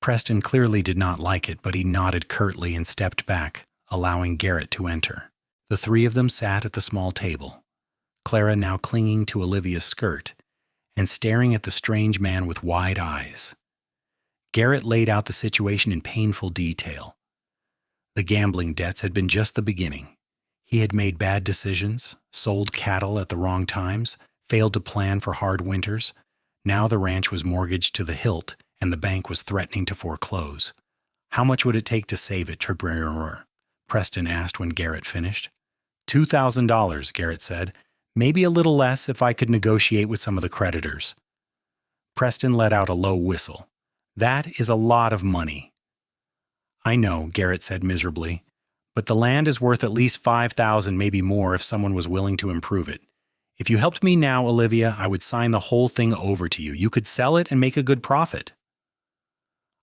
[SPEAKER 1] Preston clearly did not like it, but he nodded curtly and stepped back, allowing Garrett to enter. The three of them sat at the small table, Clara now clinging to Olivia's skirt and staring at the strange man with wide eyes. Garrett laid out the situation in painful detail. The gambling debts had been just the beginning. He had made bad decisions, sold cattle at the wrong times, failed to plan for hard winters. Now the ranch was mortgaged to the hilt, and the bank was threatening to foreclose. "How much would it take to save it, Stepbrother?" Preston asked when Garrett finished. $2,000, Garrett said. "Maybe a little less if I could negotiate with some of the creditors." Preston let out a low whistle. "That is a lot of money." "I know," Garrett said miserably, "but the land is worth at least $5,000, maybe more, if someone was willing to improve it. If you helped me now, Olivia, I would sign the whole thing over to you. You could sell it and make a good profit."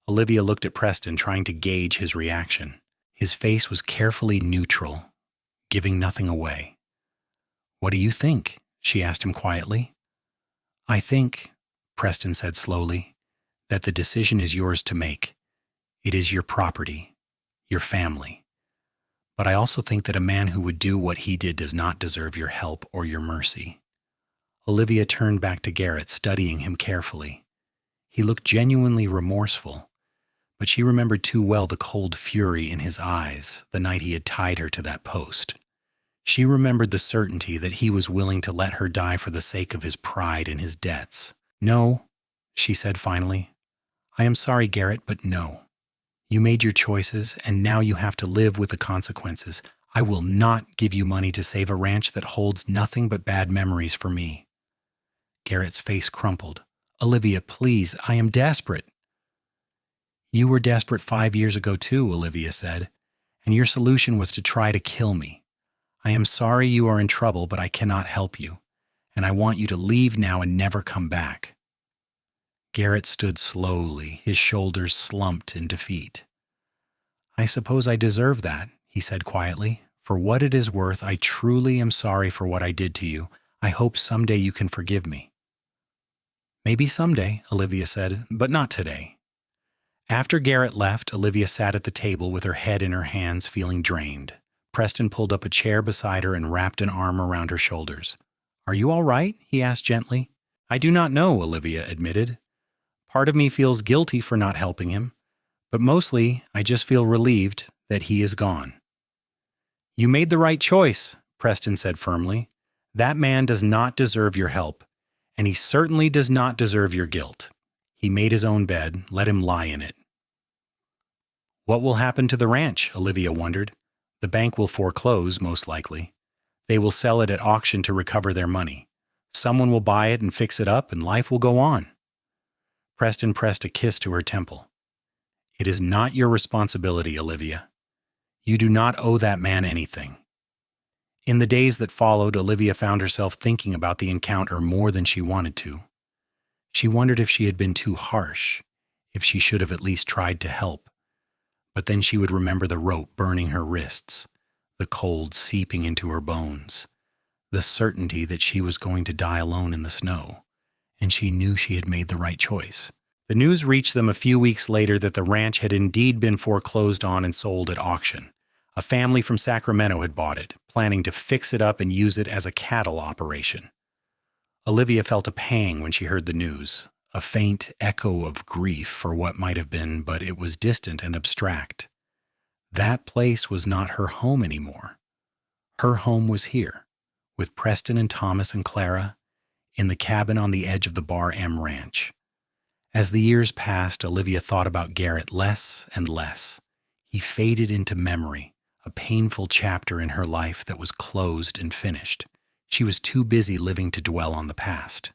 [SPEAKER 1] Olivia looked at Preston, trying to gauge his reaction. His face was carefully neutral, giving nothing away. "What do you think?" she asked him quietly. "I think," Preston said slowly, "that the decision is yours to make. It is your property, your family. But I also think that a man who would do what he did does not deserve your help or your mercy." Olivia turned back to Garrett, studying him carefully. He looked genuinely remorseful, but she remembered too well the cold fury in his eyes the night he had tied her to that post. She remembered the certainty that he was willing to let her die for the sake of his pride and his debts. "No," she said finally. "I am sorry, Garrett, but no. You made your choices, and now you have to live with the consequences. I will not give you money to save a ranch that holds nothing but bad memories for me." Garrett's face crumpled. "Olivia, please, I am desperate." "You were desperate 5 years ago too," Olivia said, "and your solution was to try to kill me. I am sorry you are in trouble, but I cannot help you, and I want you to leave now and never come back." Garrett stood slowly, his shoulders slumped in defeat. "I suppose I deserve that," he said quietly. "For what it is worth, I truly am sorry for what I did to you. I hope someday you can forgive me." "Maybe someday," Olivia said, "but not today." After Garrett left, Olivia sat at the table with her head in her hands, feeling drained. Preston pulled up a chair beside her and wrapped an arm around her shoulders. "Are you all right?" he asked gently. "I do not know," Olivia admitted. "Part of me feels guilty for not helping him, but mostly I just feel relieved that he is gone." "You made the right choice," Preston said firmly. "That man does not deserve your help, and he certainly does not deserve your guilt. He made his own bed. Let him lie in it." "What will happen to the ranch?" Olivia wondered. "The bank will foreclose, most likely. They will sell it at auction to recover their money. Someone will buy it and fix it up, and life will go on." Preston pressed a kiss to her temple. "It is not your responsibility, Olivia. You do not owe that man anything." In the days that followed, Olivia found herself thinking about the encounter more than she wanted to. She wondered if she had been too harsh, if she should have at least tried to help. But then she would remember the rope burning her wrists, the cold seeping into her bones, the certainty that she was going to die alone in the snow, and she knew she had made the right choice. The news reached them a few weeks later that the ranch had indeed been foreclosed on and sold at auction. A family from Sacramento had bought it, planning to fix it up and use it as a cattle operation. Olivia felt a pang when she heard the news, a faint echo of grief for what might have been, but it was distant and abstract. That place was not her home anymore. Her home was here, with Preston and Thomas and Clara, in the cabin on the edge of the Bar M Ranch. As the years passed, Olivia thought about Garrett less and less. He faded into memory, a painful chapter in her life that was closed and finished. She was too busy living to dwell on the past.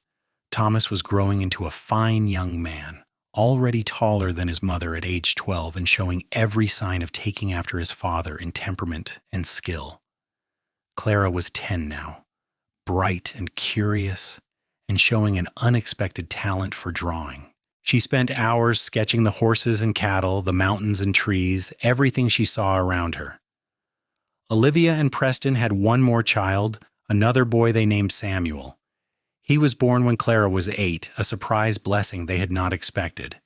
[SPEAKER 1] Thomas was growing into a fine young man, already taller than his mother at age 12 and showing every sign of taking after his father in temperament and skill. Clara was 10 now, bright and curious, and showing an unexpected talent for drawing. She spent hours sketching the horses and cattle, the mountains and trees, everything she saw around her. Olivia and Preston had one more child, another boy they named Samuel. He was born when Clara was 8, a surprise blessing they had not expected.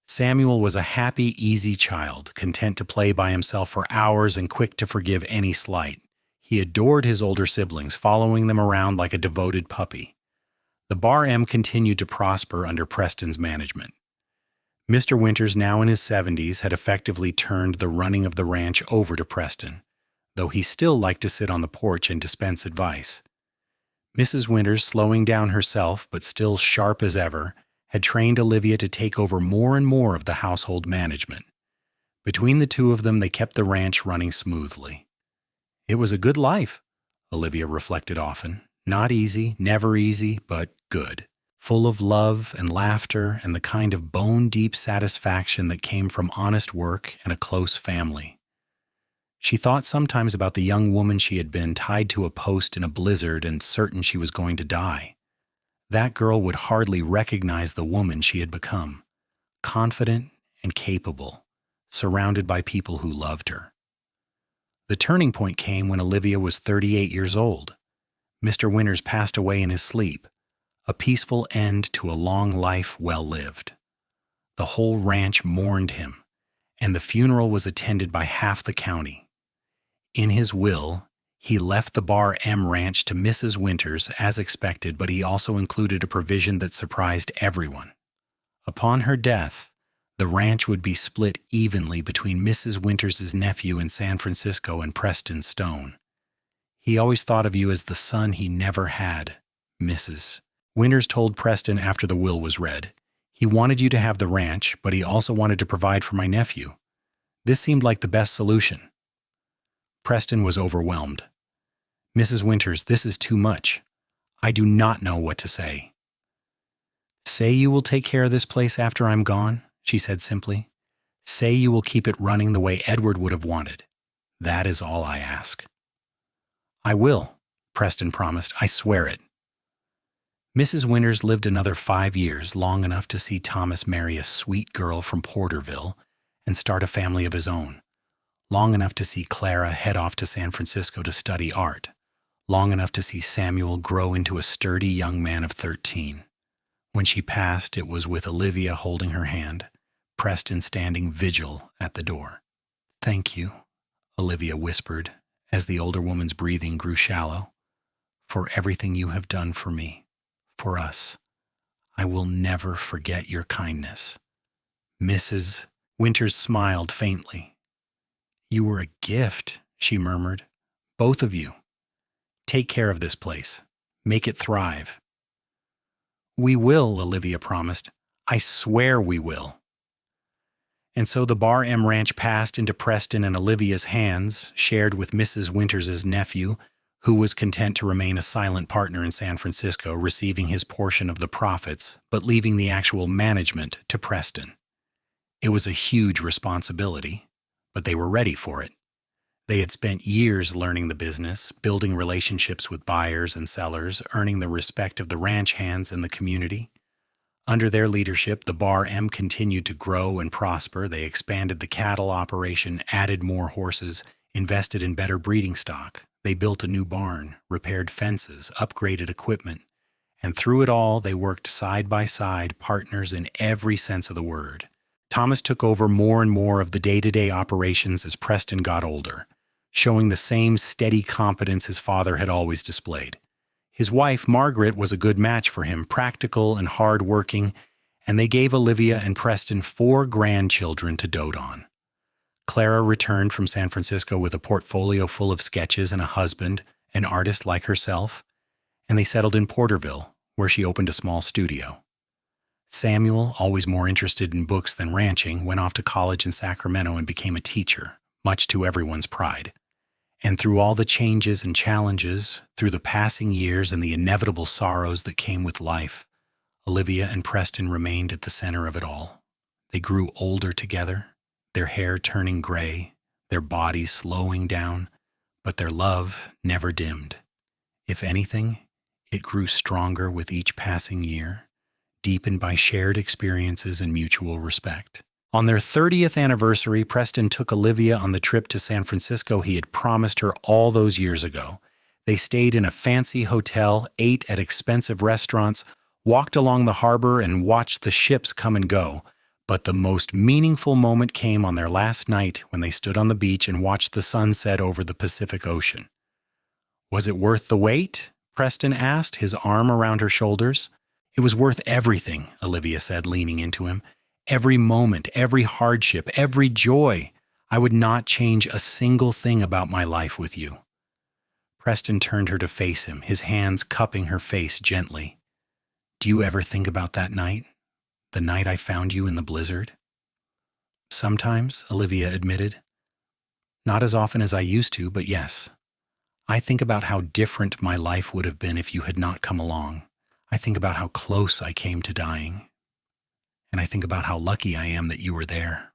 [SPEAKER 1] Samuel was a happy, easy child, content to play by himself for hours and quick to forgive any slight. He adored his older siblings, following them around like a devoted puppy. The Bar M continued to prosper under Preston's management. Mr. Winters, now in his 70s, had effectively turned the running of the ranch over to Preston, though he still liked to sit on the porch and dispense advice. Mrs. Winters, slowing down herself but still sharp as ever, had trained Olivia to take over more and more of the household management. Between the two of them, they kept the ranch running smoothly. It was a good life, Olivia reflected often. Not easy, never easy, but good. Full of love and laughter and the kind of bone-deep satisfaction that came from honest work and a close family. She thought sometimes about the young woman she had been, tied to a post in a blizzard and certain she was going to die. That girl would hardly recognize the woman she had become, confident and capable, surrounded by people who loved her. The turning point came when Olivia was 38 years old. Mr. Winters passed away in his sleep, a peaceful end to a long life well lived. The whole ranch mourned him, and the funeral was attended by half the county. In his will, he left the Bar M ranch to Mrs. Winters as expected, but he also included a provision that surprised everyone. Upon her death, the ranch would be split evenly between Mrs. Winters' nephew in San Francisco and Preston Stone. He always thought of you as the son he never had, Mrs. Winters told Preston after the will was read. He wanted you to have the ranch, but he also wanted to provide for my nephew. This seemed like the best solution. Preston was overwhelmed. Mrs. Winters, this is too much. I do not know what to say. Say you will take care of this place after I'm gone, she said simply. Say you will keep it running the way Edward would have wanted. That is all I ask. I will, Preston promised. I swear it. Mrs. Winters lived another 5 years, long enough to see Thomas marry a sweet girl from Porterville and start a family of his own, long enough to see Clara head off to San Francisco to study art, long enough to see Samuel grow into a sturdy young man of 13. When she passed, it was with Olivia holding her hand, Preston standing vigil at the door. Thank you, Olivia whispered, as the older woman's breathing grew shallow, for everything you have done for me, for us. I will never forget your kindness. Mrs. Winters smiled faintly. You were a gift, she murmured. Both of you. Take care of this place. Make it thrive. We will, Olivia promised. I swear we will. And so the Bar M ranch passed into Preston and Olivia's hands, shared with Mrs. Winters' nephew, who was content to remain a silent partner in San Francisco, receiving his portion of the profits, but leaving the actual management to Preston. It was a huge responsibility, but they were ready for it. They had spent years learning the business, building relationships with buyers and sellers, earning the respect of the ranch hands and the community. Under their leadership, the Bar M continued to grow and prosper. They expanded the cattle operation, added more horses, invested in better breeding stock. They built a new barn, repaired fences, upgraded equipment. And through it all, they worked side by side, partners in every sense of the word. Thomas took over more and more of the day-to-day operations as Preston got older, showing the same steady competence his father had always displayed. His wife, Margaret, was a good match for him, practical and hard-working, and they gave Olivia and Preston 4 grandchildren to dote on. Clara returned from San Francisco with a portfolio full of sketches and a husband, an artist like herself, and they settled in Porterville, where she opened a small studio. Samuel, always more interested in books than ranching, went off to college in Sacramento and became a teacher, much to everyone's pride. And through all the changes and challenges, through the passing years and the inevitable sorrows that came with life, Olivia and Preston remained at the center of it all. They grew older together, their hair turning gray, their bodies slowing down, but their love never dimmed. If anything, it grew stronger with each passing year, deepened by shared experiences and mutual respect. On their 30th anniversary, Preston took Olivia on the trip to San Francisco he had promised her all those years ago. They stayed in a fancy hotel, ate at expensive restaurants, walked along the harbor, and watched the ships come and go. But the most meaningful moment came on their last night when they stood on the beach and watched the sun set over the Pacific Ocean. "Was it worth the wait?" Preston asked, his arm around her shoulders. "It was worth everything," Olivia said, leaning into him. "Every moment, every hardship, every joy. I would not change a single thing about my life with you." Preston turned her to face him, his hands cupping her face gently. "Do you ever think about that night? The night I found you in the blizzard?" "Sometimes," Olivia admitted. "Not as often as I used to, but yes. I think about how different my life would have been if you had not come along. I think about how close I came to dying. And I think about how lucky I am that you were there."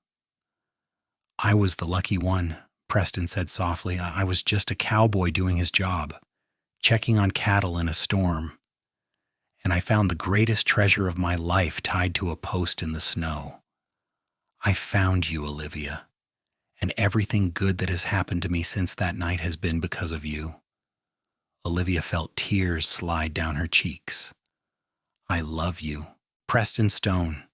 [SPEAKER 1] "I was the lucky one," Preston said softly. "I was just a cowboy doing his job, checking on cattle in a storm. And I found the greatest treasure of my life tied to a post in the snow. I found you, Olivia, and everything good that has happened to me since that night has been because of you." Olivia felt tears slide down her cheeks. "I love you, Preston Stone.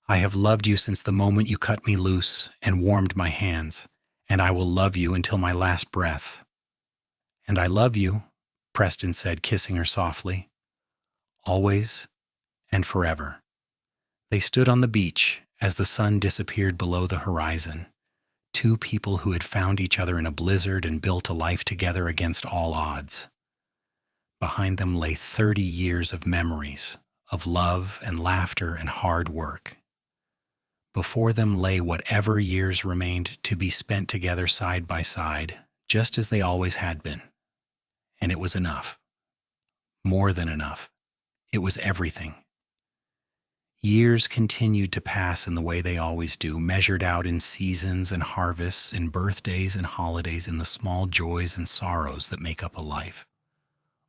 [SPEAKER 1] I have loved you since the moment you cut me loose and warmed my hands, and I will love you until my last breath." "And I love you," Preston said, kissing her softly. "Always and forever." They stood on the beach as the sun disappeared below the horizon. Two people who had found each other in a blizzard and built a life together against all odds. Behind them lay 30 years of memories, of love and laughter and hard work. Before them lay whatever years remained to be spent together side by side, just as they always had been. And it was enough. More than enough. It was everything. Years continued to pass in the way they always do, measured out in seasons and harvests, in birthdays and holidays, in the small joys and sorrows that make up a life.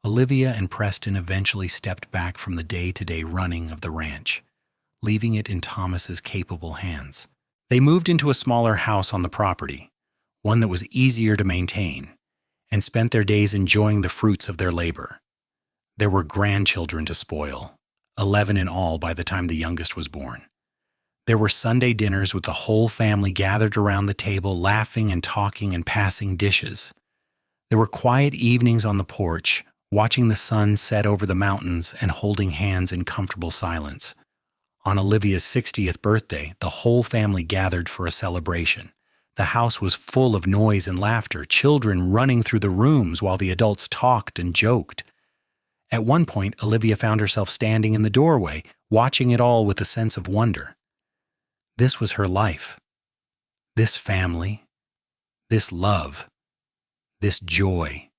[SPEAKER 1] Olivia and Preston eventually stepped back from the day-to-day running of the ranch, leaving it in Thomas's capable hands. They moved into a smaller house on the property, one that was easier to maintain, and spent their days enjoying the fruits of their labor. There were grandchildren to spoil, 11 in all by the time the youngest was born. There were Sunday dinners with the whole family gathered around the table, laughing and talking and passing dishes. There were quiet evenings on the porch, watching the sun set over the mountains and holding hands in comfortable silence. On Olivia's 60th birthday, the whole family gathered for a celebration. The house was full of noise and laughter, children running through the rooms while the adults talked and joked. At one point, Olivia found herself standing in the doorway, watching it all with a sense of wonder. This was her life. This family. This love. This joy.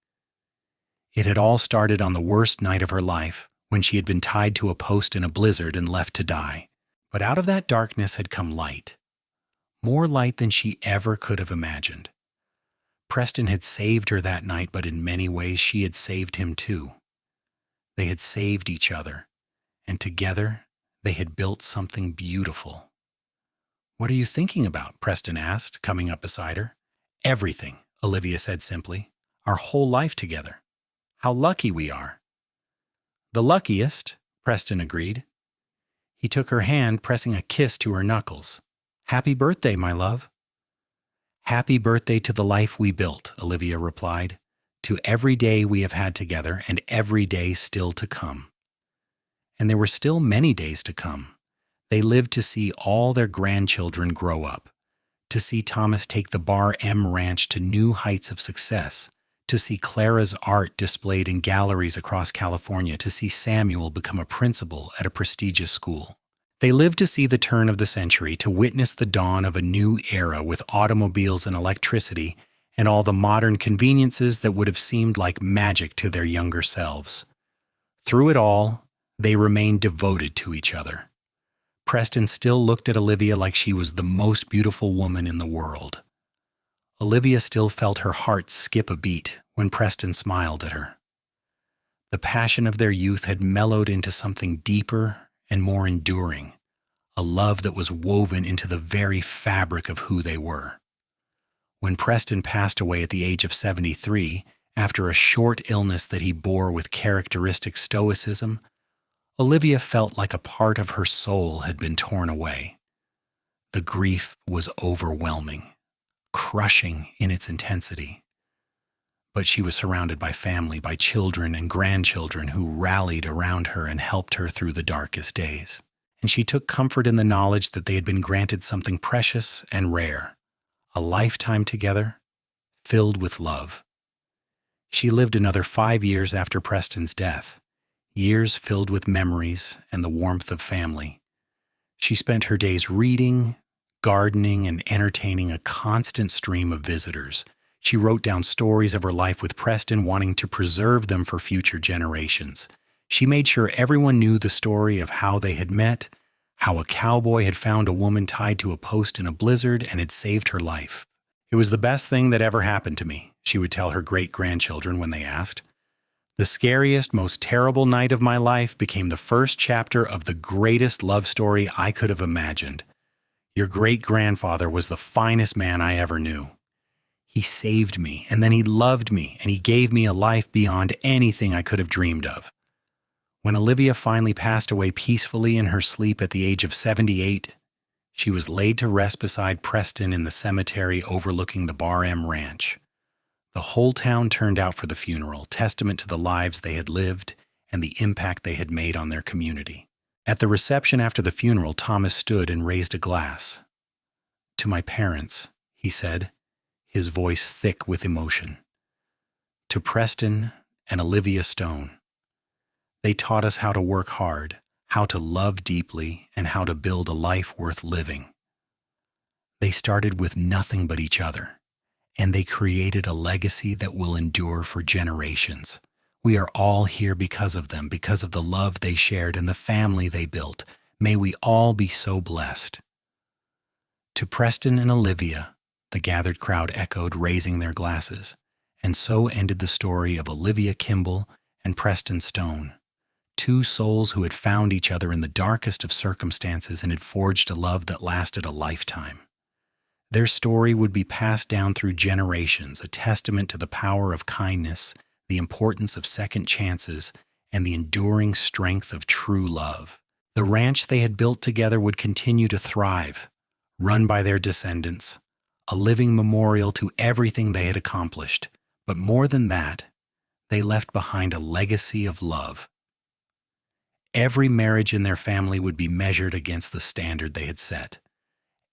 [SPEAKER 1] It had all started on the worst night of her life, when she had been tied to a post in a blizzard and left to die. But out of that darkness had come light. More light than she ever could have imagined. Preston had saved her that night, but in many ways she had saved him too. They had saved each other, and together they had built something beautiful. "What are you thinking about?" Preston asked, coming up beside her. "Everything," Olivia said simply. "Our whole life together. How lucky we are." "The luckiest," Preston agreed. He took her hand, pressing a kiss to her knuckles. "Happy birthday, my love." "Happy birthday to the life we built," Olivia replied, "to every day we have had together and every day still to come." And there were still many days to come. They lived to see all their grandchildren grow up, to see Thomas take the Bar M Ranch to new heights of success, to see Clara's art displayed in galleries across California, to see Samuel become a principal at a prestigious school. They lived to see the turn of the century, to witness the dawn of a new era with automobiles and electricity and all the modern conveniences that would have seemed like magic to their younger selves. Through it all, they remained devoted to each other. Preston still looked at Olivia like she was the most beautiful woman in the world. Olivia still felt her heart skip a beat when Preston smiled at her. The passion of their youth had mellowed into something deeper and more enduring, a love that was woven into the very fabric of who they were. When Preston passed away at the age of 73, after a short illness that he bore with characteristic stoicism, Olivia felt like a part of her soul had been torn away. The grief was overwhelming, crushing in its intensity. But she was surrounded by family, by children and grandchildren who rallied around her and helped her through the darkest days. And she took comfort in the knowledge that they had been granted something precious and rare, a lifetime together, filled with love. She lived another 5 years after Preston's death, years filled with memories and the warmth of family. She spent her days reading, gardening, and entertaining a constant stream of visitors. She wrote down stories of her life with Preston, wanting to preserve them for future generations. She made sure everyone knew the story of how they had met, how a cowboy had found a woman tied to a post in a blizzard and had saved her life. "It was the best thing that ever happened to me," she would tell her great-grandchildren when they asked. "The scariest, most terrible night of my life became the first chapter of the greatest love story I could have imagined. Your great-grandfather was the finest man I ever knew. He saved me, and then he loved me, and he gave me a life beyond anything I could have dreamed of." When Olivia finally passed away peacefully in her sleep at the age of 78, she was laid to rest beside Preston in the cemetery overlooking the Bar M Ranch. The whole town turned out for the funeral, testament to the lives they had lived and the impact they had made on their community. At the reception after the funeral, Thomas stood and raised a glass. "To my parents," he said, his voice thick with emotion. "To Preston and Olivia Stone. They taught us how to work hard, how to love deeply, and how to build a life worth living. They started with nothing but each other, and they created a legacy that will endure for generations. We are all here because of them, because of the love they shared and the family they built. May we all be so blessed." To Preston and Olivia, the gathered crowd echoed, raising their glasses. And so ended the story of Olivia Kimball and Preston Stone, two souls who had found each other in the darkest of circumstances and had forged a love that lasted a lifetime. Their story would be passed down through generations, a testament to the power of kindness, the importance of second chances, and the enduring strength of true love. The ranch they had built together would continue to thrive, run by their descendants, a living memorial to everything they had accomplished. But more than that, they left behind a legacy of love. Every marriage in their family would be measured against the standard they had set.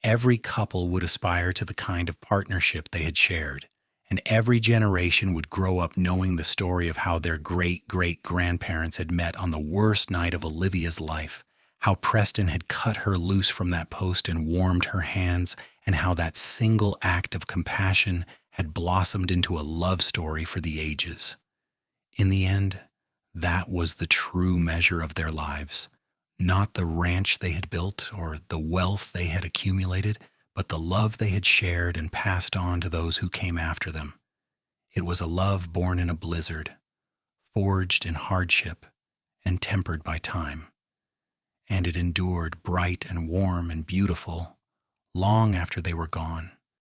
[SPEAKER 1] Every couple would aspire to the kind of partnership they had shared, and every generation would grow up knowing the story of how their great-great-grandparents had met on the worst night of Olivia's life, how Preston had cut her loose from that post and warmed her hands, and how that single act of compassion had blossomed into a love story for the ages. In the end, that was the true measure of their lives. Not the ranch they had built or the wealth they had accumulated, but the love they had shared and passed on to those who came after them. It was a love born in a blizzard, forged in hardship, and tempered by time. And it endured bright and warm and beautiful long after they were gone.